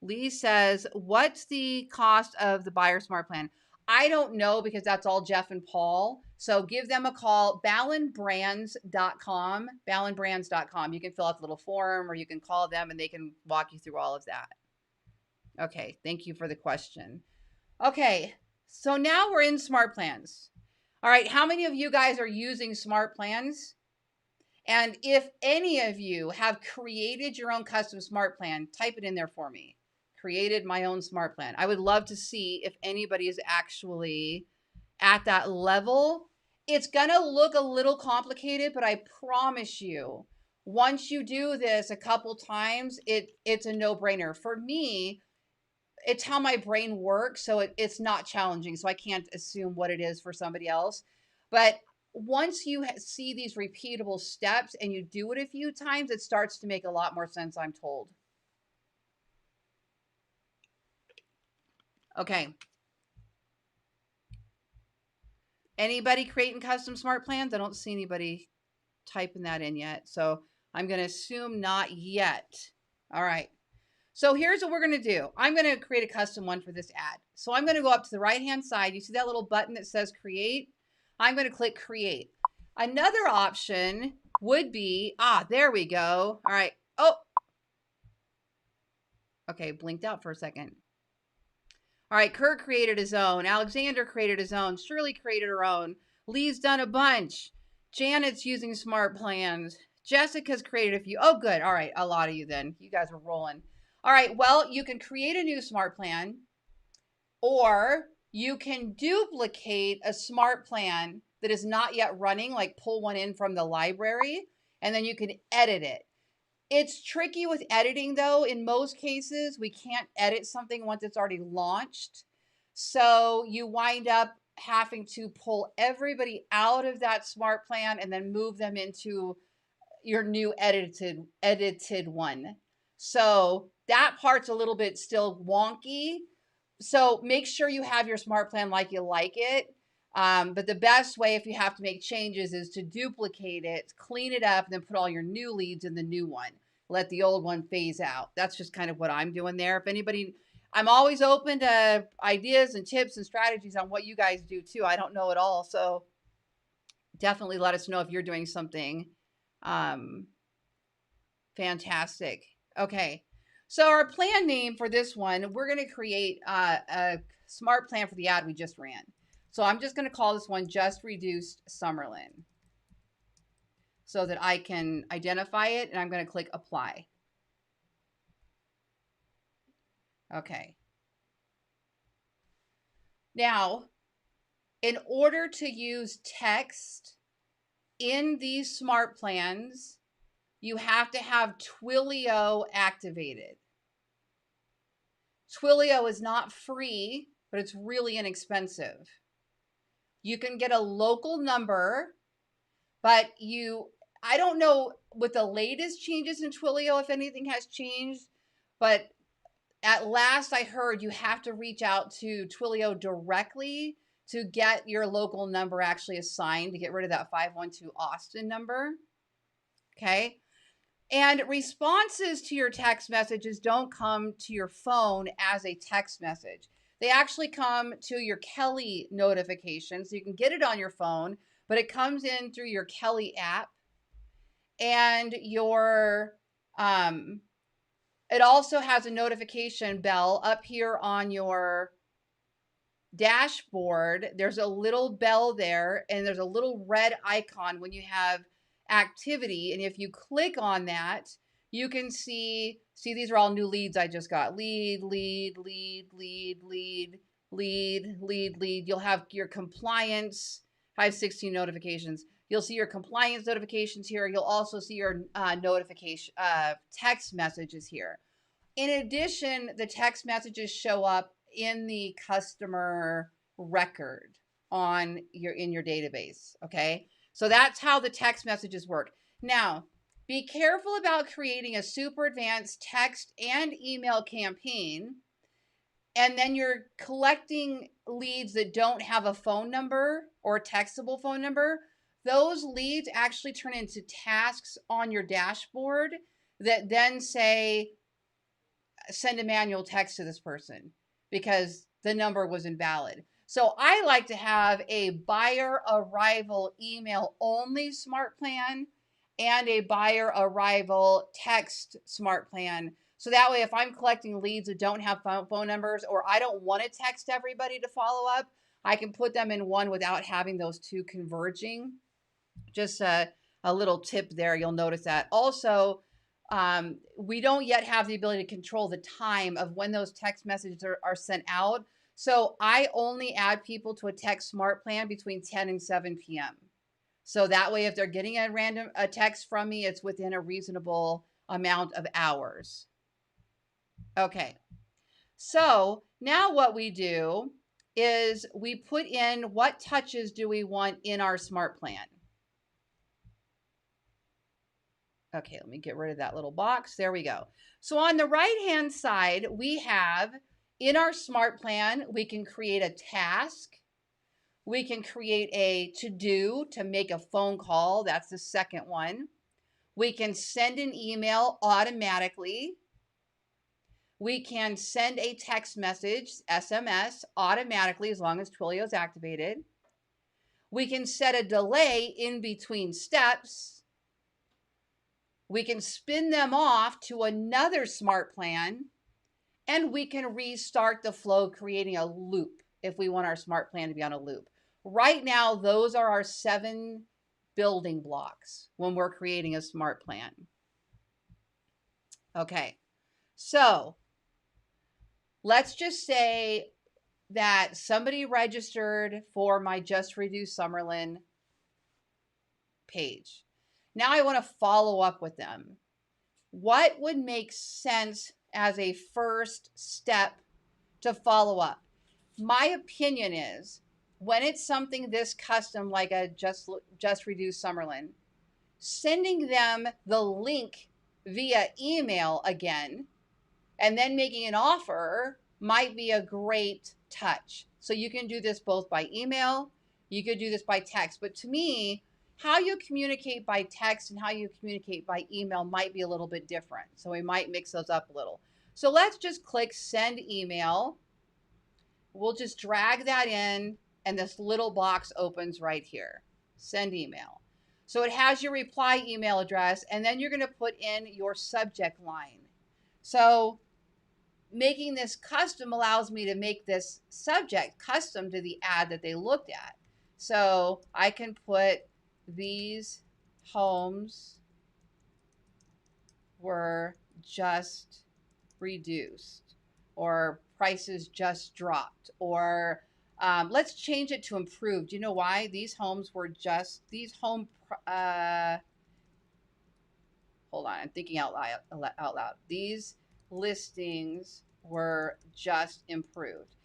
[SPEAKER 1] Lee says, what's the cost of the Buyer Smart Plan? I don't know, because that's all Jeff and Paul. So give them a call, ballenbrands.com, ballenbrands.com. You can fill out the little form, or you can call them and they can walk you through all of that. Okay, thank you for the question. Okay, so now we're in Smart Plans. All right, how many of you guys are using Smart Plans? And if any of you have created your own custom smart plan, type it in there for me. Created my own smart plan. I would love to see if anybody is actually at that level. It's going to look a little complicated, but I promise you, once you do this a couple times, it's a no-brainer. For me, it's how my brain works, so it's not challenging. So I can't assume what it is for somebody else. But once you see these repeatable steps and you do it a few times, it starts to make a lot more sense, I'm told. Okay. Anybody creating custom smart plans? I don't see anybody typing that in yet. So I'm going to assume not yet. All right. So here's what we're going to do. I'm going to create a custom one for this ad. So I'm going to go up to the right-hand side. You see that little button that says create? I'm going to click create. Another option would be, there we go. All right. Oh, okay. Blinked out for a second. All right. Kurt created his own. Alexander created his own. Shirley created her own. Lee's done a bunch. Janet's using smart plans. Jessica's created a few. Oh, good. All right. A lot of you then. You guys are rolling. All right. Well, you can create a new smart plan, or you can duplicate a smart plan that is not yet running, like pull one in from the library, and then you can edit it. It's tricky with editing, though. In most cases, we can't edit something once it's already launched. So you wind up having to pull everybody out of that smart plan and then move them into your new edited one. So that part's a little bit still wonky. So make sure you have your smart plan like you like it. But the best way, if you have to make changes, is to duplicate it, clean it up, and then put all your new leads in the new one. Let the old one phase out. That's just kind of what I'm doing there. If anybody, I'm always open to ideas and tips and strategies on what you guys do too. I don't know it all. So definitely let us know if you're doing something fantastic. Okay. So our plan name for this one, we're going to create a smart plan for the ad we just ran. So I'm just going to call this one Just Reduced Summerlin, so that I can identify it, and I'm going to click apply. Okay. Now, in order to use text in these smart plans, you have to have Twilio activated. Twilio is not free, but it's really inexpensive. You can get a local number, but I don't know with the latest changes in Twilio if anything has changed, but at last I heard you have to reach out to Twilio directly to get your local number actually assigned, to get rid of that 512 Austin number. Okay. And responses to your text messages don't come to your phone as a text message. They actually come to your Kelly notification. So you can get it on your phone, but it comes in through your Kelly app and it also has a notification bell up here on your dashboard. There's a little bell there, and there's a little red icon when you have activity. And if you click on that, you can see these are all new leads I just got. Lead. You'll have your compliance. I have 16 notifications. You'll see your compliance notifications here. You'll also see your notification text messages here. In addition, the text messages show up in the customer record in your database. Okay. So that's how the text messages work. Now, be careful about creating a super advanced text and email campaign, and then you're collecting leads that don't have a phone number or a textable phone number. Those leads actually turn into tasks on your dashboard that then say, send a manual text to this person because the number was invalid. So I like to have a buyer arrival email only smart plan and a buyer arrival text smart plan. So that way, if I'm collecting leads that don't have phone numbers, or I don't want to text everybody to follow up, I can put them in one without having those two converging. Just a little tip there. You'll notice that. Also, we don't yet have the ability to control the time of when those text messages are sent out. So I only add people to a text smart plan between 10 and 7 p.m. So that way, if they're getting a text from me, it's within a reasonable amount of hours. Okay. So now what we do is we put in what touches do we want in our smart plan. Okay, let me get rid of that little box. There we go. So on the right-hand side, we have in our smart plan, we can create a task. We can create a to-do to make a phone call. That's the second one. We can send an email automatically. We can send a text message, SMS, automatically as long as Twilio is activated. We can set a delay in between steps. We can spin them off to another smart plan, and we can restart the flow, creating a loop if we want our smart plan to be on a loop. Right now, those are our 7 building blocks when we're creating a smart plan. Okay, so let's just say that somebody registered for my Just Reduce Summerlin page. Now I want to follow up with them. What would make sense as a first step to follow up? My opinion is when it's something this custom like a Just Reduce Summerlin, sending them the link via email again and then making an offer might be a great touch. So you can do this both by email, you could do this by text, but to me, how you communicate by text and how you communicate by email might be a little bit different. So we might mix those up a little. So let's just click send email. We'll just drag that in and this little box opens right here. Send email. So it has your reply email address, and then you're going to put in your subject line. So making this custom allows me to make this subject custom to the ad that they looked at. So I can put these homes were just reduced, or prices just dropped, or let's change it to improved. You know why? These homes were just, hold on, I'm thinking out loud. These listings were just improved.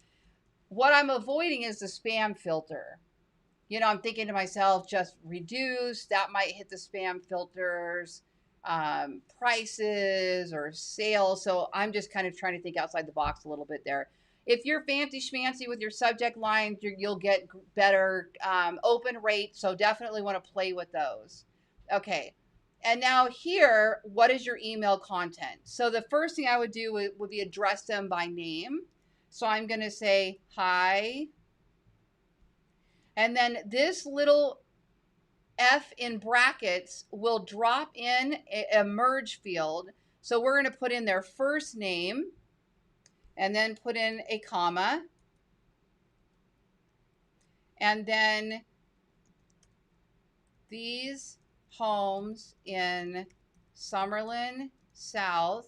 [SPEAKER 1] What I'm avoiding is the spam filter. I'm thinking to myself, just reduce, that might hit the spam filters, prices or sales. So I'm just kind of trying to think outside the box a little bit there. If you're fancy schmancy with your subject lines, you'll get better open rate. So definitely want to play with those. Okay. And now here, what is your email content? So the first thing I would do would be address them by name. So I'm going to say, hi. And then this little F in brackets will drop in a merge field. So we're going to put in their first name and then put in a comma. And then these homes in Summerlin South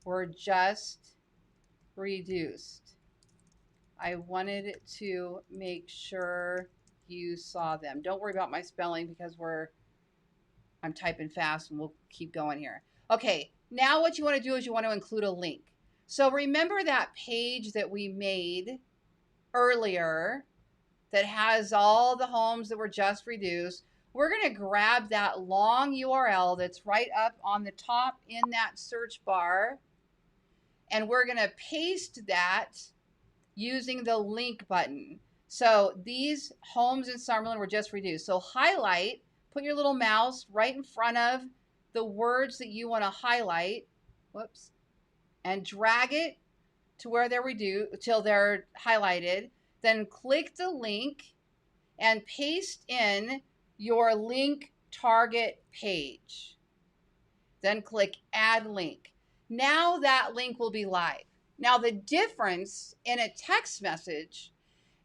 [SPEAKER 1] were just reduced. I wanted to make sure you saw them. Don't worry about my spelling because I'm typing fast and we'll keep going here. Okay, now what you want to do is you want to include a link. So remember that page that we made earlier that has all the homes that were just reduced? We're going to grab that long URL that's right up on the top in that search bar, and we're going to paste that using the link button. So these homes in Summerlin were just reduced. So highlight, put your little mouse right in front of the words that you want to highlight. Whoops. And drag it to where they're reduced till they're highlighted. Then click the link and paste in your link target page. Then click add link. Now that link will be live. Now the difference in a text message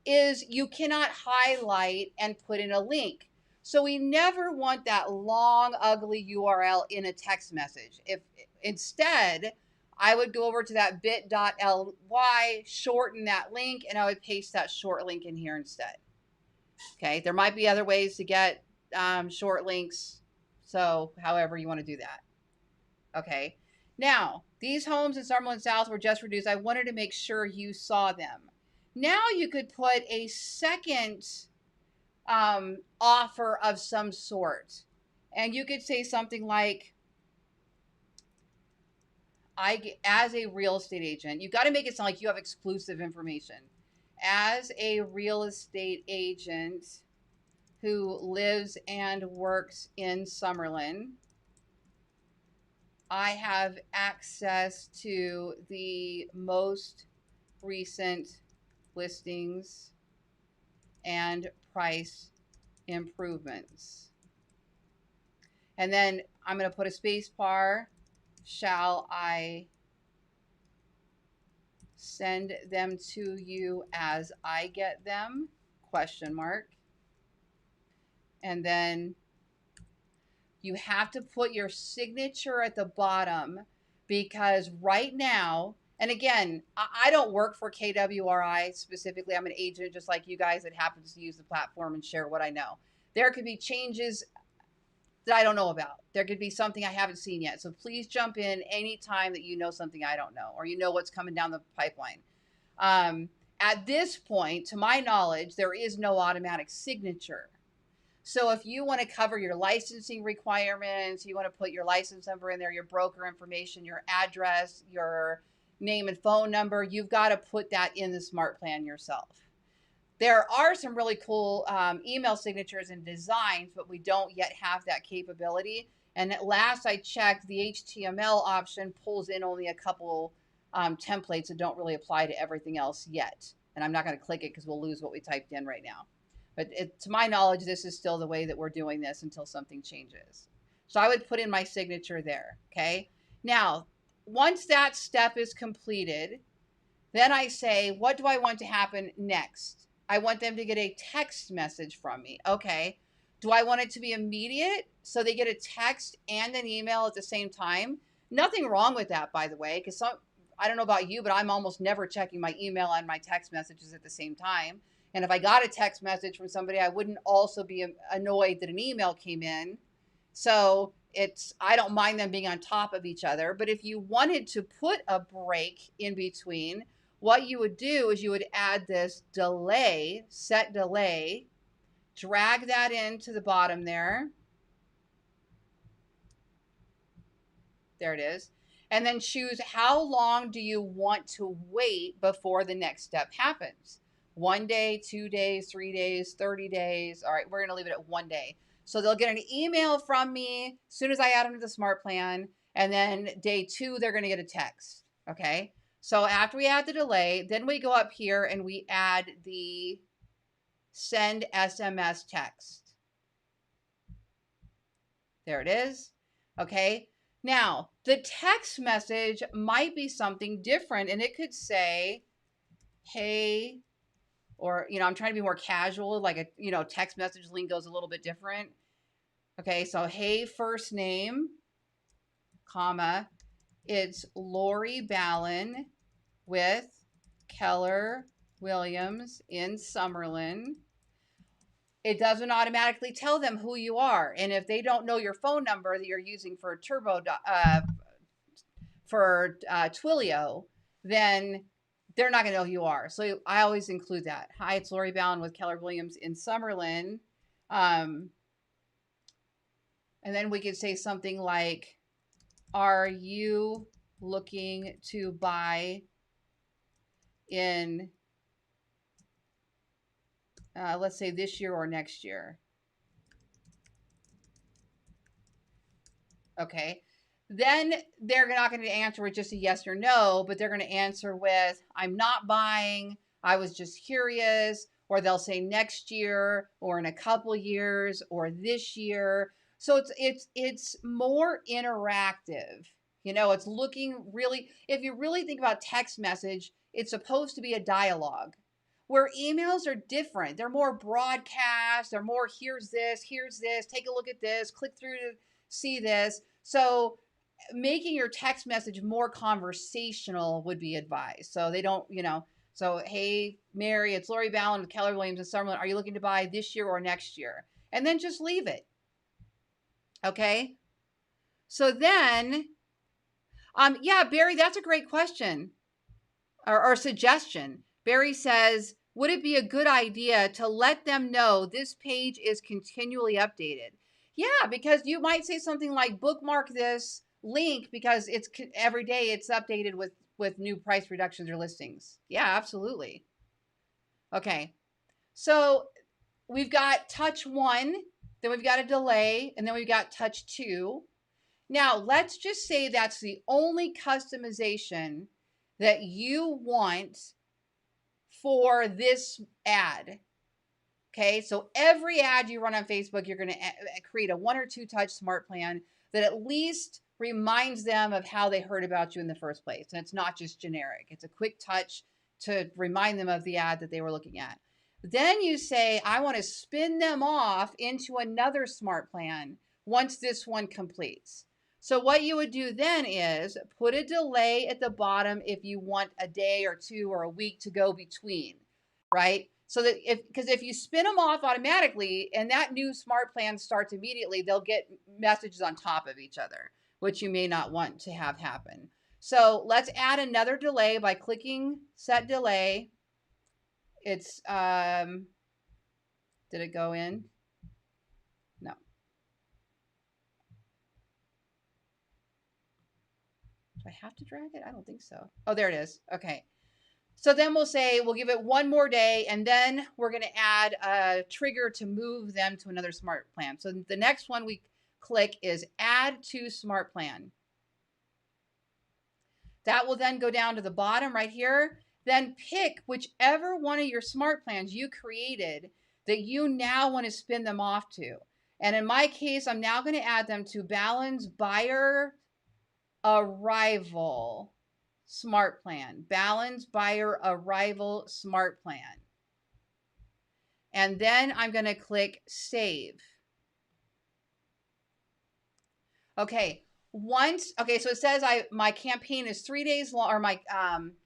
[SPEAKER 1] is you cannot highlight and put in a link. So we never want that long, ugly URL in a text message. If instead, I would go over to that bit.ly, shorten that link, and I would paste that short link in here instead. Okay, there might be other ways to get short links. So however you want to do that. Okay, now these homes in Summerlin South were just reduced. I wanted to make sure you saw them. Now you could put a second offer of some sort. And you could say something like, as a real estate agent, you've got to make it sound like you have exclusive information. As a real estate agent who lives and works in Summerlin, I have access to the most recent listings and price improvements. And then I'm going to put a space bar. Shall I send them to you as I get them? Question mark. And then you have to put your signature at the bottom, because right now, and again, I don't work for KWRI specifically. I'm an agent just like you guys that happens to use the platform and share what I know. There could be changes that I don't know about. There could be something I haven't seen yet. So please jump in anytime that you know something I don't know, or you know what's coming down the pipeline. At this point, to my knowledge, there is no automatic signature. So if you want to cover your licensing requirements, you want to put your license number in there, your broker information, your address, your name and phone number, you've got to put that in the smart plan yourself. There are some really cool email signatures and designs, but we don't yet have that capability. And at last I checked, the HTML option pulls in only a couple templates that don't really apply to everything else yet. And I'm not going to click it because we'll lose what we typed in right now. But to my knowledge, this is still the way that we're doing this until something changes. So I would put in my signature there, okay? Now, once that step is completed, then I say, what do I want to happen next? I want them to get a text message from me. Okay. Do I want it to be immediate so they get a text and an email at the same time? Nothing wrong with that, by the way, because I don't know about you, but I'm almost never checking my email and my text messages at the same time. And if I got a text message from somebody, I wouldn't also be annoyed that an email came in. So I don't mind them being on top of each other. But if you wanted to put a break in between, what you would do is you would add this delay, set delay, drag that into the bottom there. There it is. And then choose how long do you want to wait before the next step happens. 1 day, 2 days, 3 days, 30 days. All right, we're going to leave it at 1 day. So they'll get an email from me as soon as I add them to the smart plan. And then day 2, they're going to get a text. Okay. So after we add the delay, then we go up here and we add the send SMS text. There it is. Okay. Now, the text message might be something different, and it could say, hey, or, I'm trying to be more casual, like a, text message lingo is a little bit different. Okay, so, hey, first name, comma, it's Lori Ballen with Keller Williams in Summerlin. It doesn't automatically tell them who you are. And if they don't know your phone number that you're using for Twilio, then they're not going to know who you are. So I always include that. Hi, it's Lori Ballen with Keller Williams in Summerlin. And then we could say something like, are you looking to buy in, let's say this year or next year? Okay. Then they're not going to answer with just a yes or no, but they're going to answer with, I'm not buying, I was just curious, or they'll say next year, or in a couple years, or this year. So it's more interactive. It's looking really, if you really think about text message, it's supposed to be a dialogue. Where emails are different. They're more broadcast, they're more here's this, take a look at this, click through to see this. So making your text message more conversational would be advised. So they don't, so, hey, Mary, it's Lori Ballen with Keller Williams and Summerlin. Are you looking to buy this year or next year? And then just leave it. Okay. So then, yeah, Barry, that's a great question or suggestion. Barry says, would it be a good idea to let them know this page is continually updated? Yeah, because you might say something like bookmark this link because it's every day it's updated with new price reductions or listings. Yeah, absolutely. Okay. So we've got touch 1, then we've got a delay, and then we've got touch 2. Now, let's just say that's the only customization that you want for this ad. Okay, so every ad you run on Facebook, you're going to create a 1 or 2 touch smart plan that at least reminds them of how they heard about you in the first place. And it's not just generic. It's a quick touch to remind them of the ad that they were looking at. Then you say, I want to spin them off into another smart plan once this one completes. So what you would do then is put a delay at the bottom if you want a day or 2 or a week to go between, right? So that if you spin them off automatically and that new smart plan starts immediately, they'll get messages on top of each other, which you may not want to have happen. So let's add another delay by clicking set delay. It's, did it go in? No. Do I have to drag it? I don't think so. Oh, there it is. Okay. So then we'll say, we'll give it 1 more day, and then we're going to add a trigger to move them to another smart plan. So the next one we click is add to smart plan. That will then go down to the bottom right here. Then pick whichever one of your smart plans you created that you now want to spin them off to. And in my case, I'm now going to add them to Ballen's buyer arrival smart plan. Ballen's buyer arrival smart plan. And then I'm going to click save. Okay. So it says my campaign is 3 days long, or my,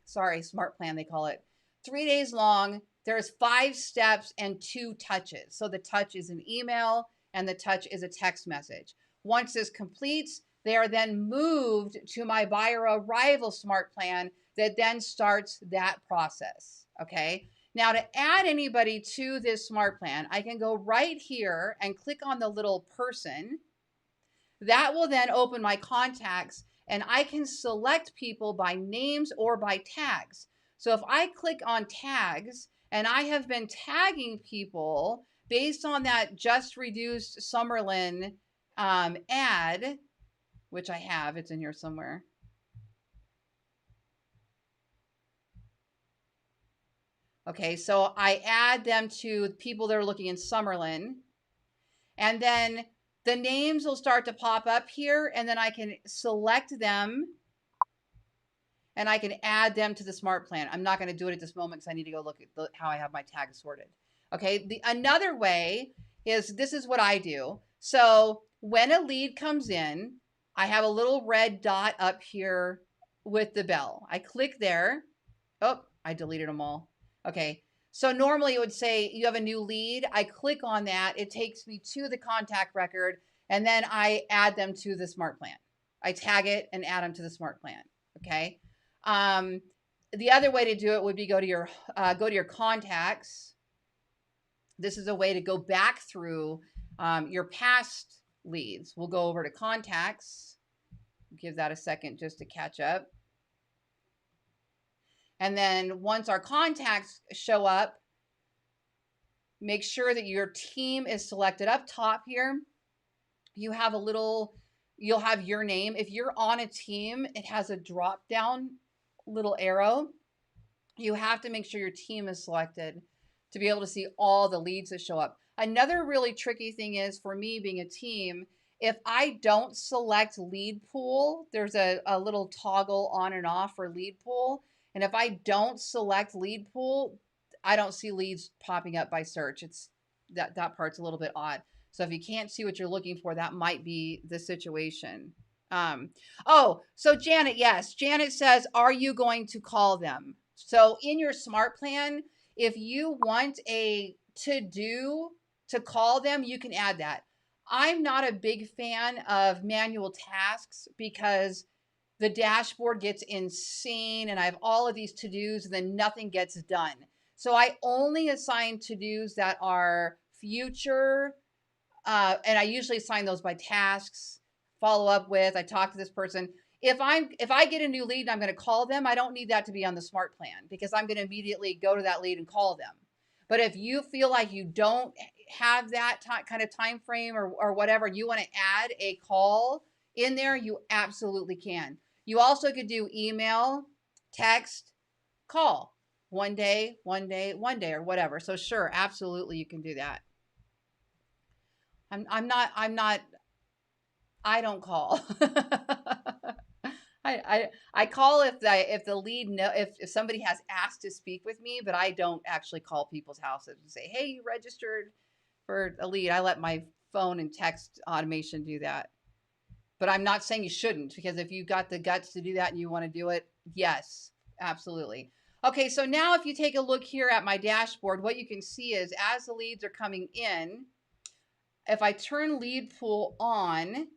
[SPEAKER 1] smart plan, they call it 3 days long. There's 5 steps and 2 touches. So the touch is an email and the touch is a text message. Once this completes, they are then moved to my buyer arrival smart plan that then starts that process. Okay. Now to add anybody to this smart plan, I can go right here and click on the little person. That will then open my contacts and I can select people by names or by tags. So if I click on tags and I have been tagging people based on that just reduced Summerlin ad, which I have, it's in here somewhere. Okay, so I add them to people that are looking in Summerlin. And then the names will start to pop up here, and then I can select them and I can add them to the smart plan. I'm not going to do it at this moment because I need to go look at how I have my tags sorted. Okay, another way is this is what I do. So when a lead comes in, I have a little red dot up here with the bell. I click there. Oh, I deleted them all. Okay. So normally it would say you have a new lead. I click on that. It takes me to the contact record and then I add them to the smart plan. I tag it and add them to the smart plan. Okay. The other way to do it would be go to your contacts. This is a way to go back through your past leads. We'll go over to contacts. Give that a second just to catch up. And then once our contacts show up, make sure that your team is selected up top here. You have you'll have your name. If you're on a team, it has a drop down little arrow. You have to make sure your team is selected to be able to see all the leads that show up. Another really tricky thing is for me being a team, if I don't select lead pool, there's a little toggle on and off for lead pool. And if I don't select lead pool, I don't see leads popping up by search. It's that part's a little bit odd. So if you can't see what you're looking for, that might be the situation. So Janet, yes, Janet says, are you going to call them? So in your smart plan, if you want a to-do to call them, you can add that. I'm not a big fan of manual tasks because the dashboard gets insane and I have all of these to-dos and then nothing gets done. So I only assign to-dos that are future, and I usually assign those by tasks, follow up with, I talk to this person. If I get a new lead and I'm going to call them, I don't need that to be on the smart plan because I'm going to immediately go to that lead and call them. But if you feel like you don't have that kind of time frame or whatever, you want to add a call in there, you absolutely can. You also could do email, text, call, one day, or whatever. So sure, absolutely you can do that. I don't call. I call if the lead if somebody has asked to speak with me, but I don't actually call people's houses and say, hey, you registered for a lead. I let my phone and text automation do that. But I'm not saying you shouldn't, because if you got the guts to do that and you want to do it, yes, absolutely. Okay, so now if you take a look here at my dashboard, what you can see is as the leads are coming in, if I turn lead pool on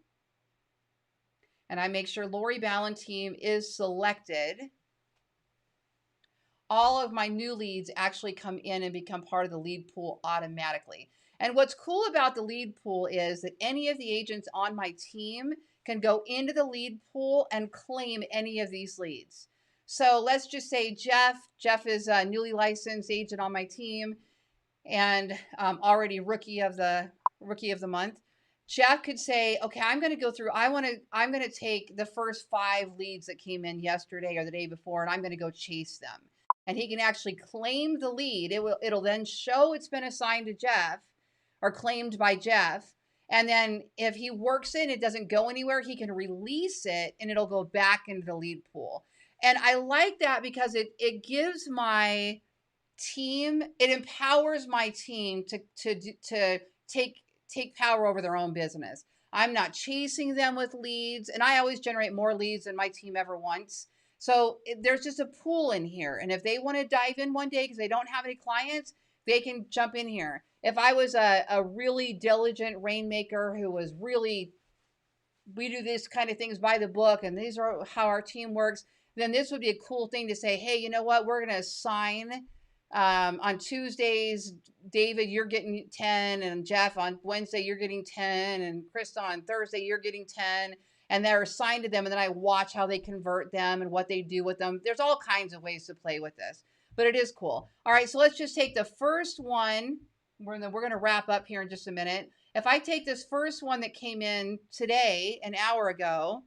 [SPEAKER 1] and I make sure Lori Ballen team is selected, all of my new leads actually come in and become part of the lead pool automatically. And what's cool about the lead pool is that any of the agents on my team can go into the lead pool and claim any of these leads. So let's just say Jeff is a newly licensed agent on my team and already rookie of the month. Jeff could say, okay, I'm going to go through, I'm going to take the first 5 leads that came in yesterday or the day before, and I'm going to go chase them. And he can actually claim the lead. It'll then show it's been assigned to Jeff or claimed by Jeff. And then if he works it, it doesn't go anywhere, he can release it and it'll go back into the lead pool. And I like that because it gives my team, it empowers my team to take power over their own business. I'm not chasing them with leads, and I always generate more leads than my team ever wants. So there's just a pool in here. And if they want to dive in one day because they don't have any clients, they can jump in here. If I was a really diligent rainmaker who was really, we do this kind of things by the book and these are how our team works, then this would be a cool thing to say, hey, you know what? We're going to assign on Tuesdays, David, you're getting 10, and Jeff on Wednesday, you're getting 10, and Krista on Thursday, you're getting 10, and they're assigned to them, and then I watch how they convert them and what they do with them. There's all kinds of ways to play with this, but it is cool. All right, so let's just take the first one. We're going to wrap up here in just a minute. If I take this first one that came in today, an hour ago,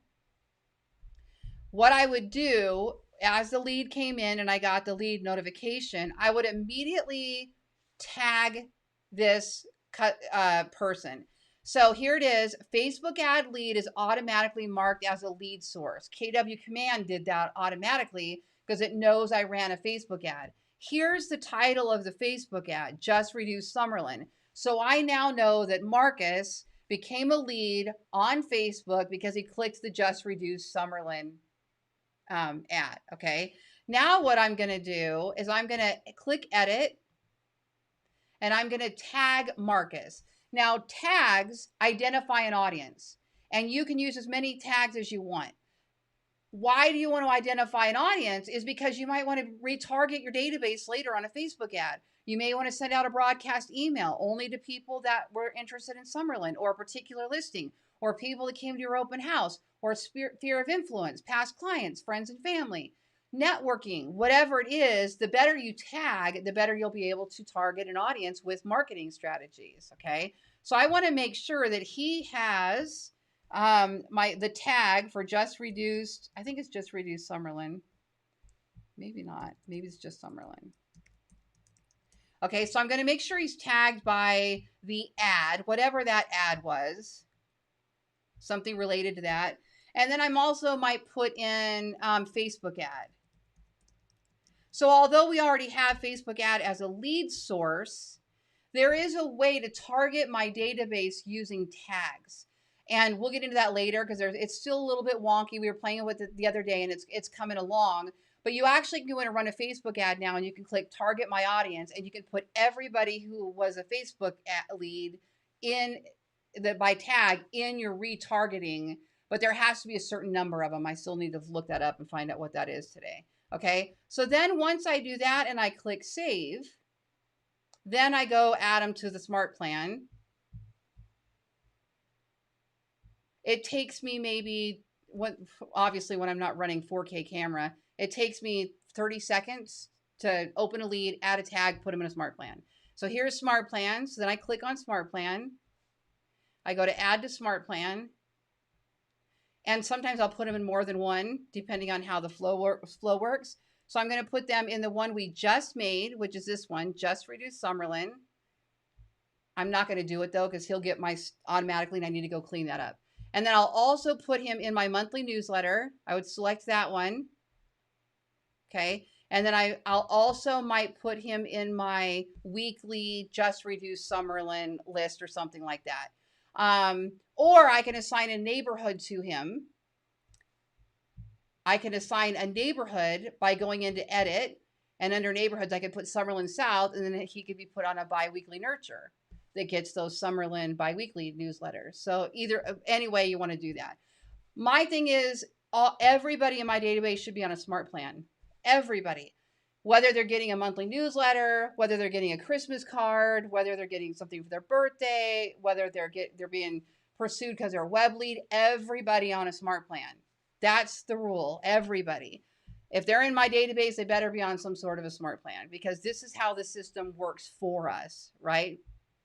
[SPEAKER 1] what I would do as the lead came in and I got the lead notification, I would immediately tag this person. So here it is. Facebook ad lead is automatically marked as a lead source. KW Command did that automatically because it knows I ran a Facebook ad. Here's the title of the Facebook ad, Just Reduce Summerlin. So I now know that Marcus became a lead on Facebook because he clicked the Just Reduce Summerlin ad. Okay. Now what I'm going to do is I'm going to click edit and I'm going to tag Marcus. Now tags identify an audience and you can use as many tags as you want. Why do you want to identify an audience is because you might want to retarget your database later on a Facebook ad. You may want to send out a broadcast email only to people that were interested in Summerlin or a particular listing, or people that came to your open house, or sphere of influence, past clients, friends and family, networking, whatever it is. The better you tag, the better you'll be able to target an audience with marketing strategies. Okay. So I want to make sure that he has the tag for Just Reduced. I think it's Just Reduced Summerlin. Maybe not. Maybe it's just Summerlin. Okay, so I'm going to make sure he's tagged by the ad, whatever that ad was, something related to that. And then I'm also might put in Facebook ad. So although we already have Facebook ad as a lead source, there is a way to target my database using tags. And we'll get into that later because it's still a little bit wonky. We were playing with it the other day and it's coming along. But you actually can go in and run a Facebook ad now and you can click target my audience and you can put everybody who was a Facebook ad lead in by tag in your retargeting. But there has to be a certain number of them. I still need to look that up and find out what that is today. Okay, so then once I do that and I click save, then I go add them to the smart plan. It takes me maybe, obviously when I'm not running 4K camera, it takes me 30 seconds to open a lead, add a tag, put them in a smart plan. So here's smart plan. So then I click on smart plan. I go to add to smart plan. And sometimes I'll put them in more than one, depending on how the flow works. So I'm going to put them in the one we just made, which is this one, Just Reduce Summerlin. I'm not going to do it though, because he'll get my automatically and I need to go clean that up. And then I'll also put him in my monthly newsletter. I would select that one. Okay. And then I'll also might put him in my weekly Just Reduce Summerlin list or something like that. Or I can assign a neighborhood to him. I can assign a neighborhood by going into edit, and under neighborhoods, I can put Summerlin South, and then he could be put on a bi-weekly nurture that gets those Summerlin bi-weekly newsletters. So any way you want to do that. My thing is everybody in my database should be on a smart plan. Everybody. Whether they're getting a monthly newsletter, whether they're getting a Christmas card, whether they're getting something for their birthday, whether they're being pursued because they're a web lead, everybody on a smart plan. That's the rule. Everybody. If they're in my database, they better be on some sort of a smart plan because this is how the system works for us, right?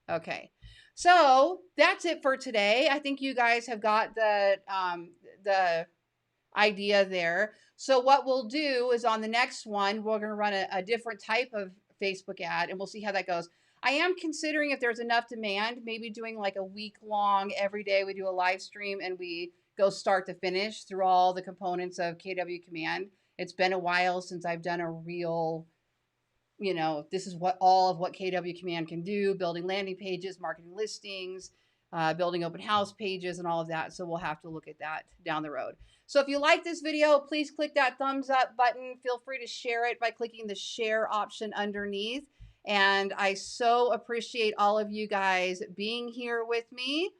[SPEAKER 1] Okay. So that's it for today. I think you guys have got the idea there. So what we'll do is on the next one, we're going to run a different type of Facebook ad and we'll see how that goes. I am considering if there's enough demand, maybe doing like a week long, every day we do a live stream and we go start to finish through all the components of KW Command. It's been a while since I've done a real, this is all of what KW Command can do, building landing pages, marketing listings, building open house pages and all of that. So we'll have to look at that down the road. So if you like this video, please click that thumbs up button. Feel free to share it by clicking the share option underneath. And I so appreciate all of you guys being here with me.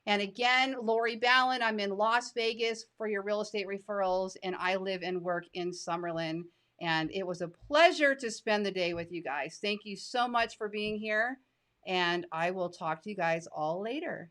[SPEAKER 1] And again, Lori Ballen, I'm in Las Vegas for your real estate referrals, and I live and work in Summerlin. And it was a pleasure to spend the day with you guys. Thank you so much for being here, and I will talk to you guys all later.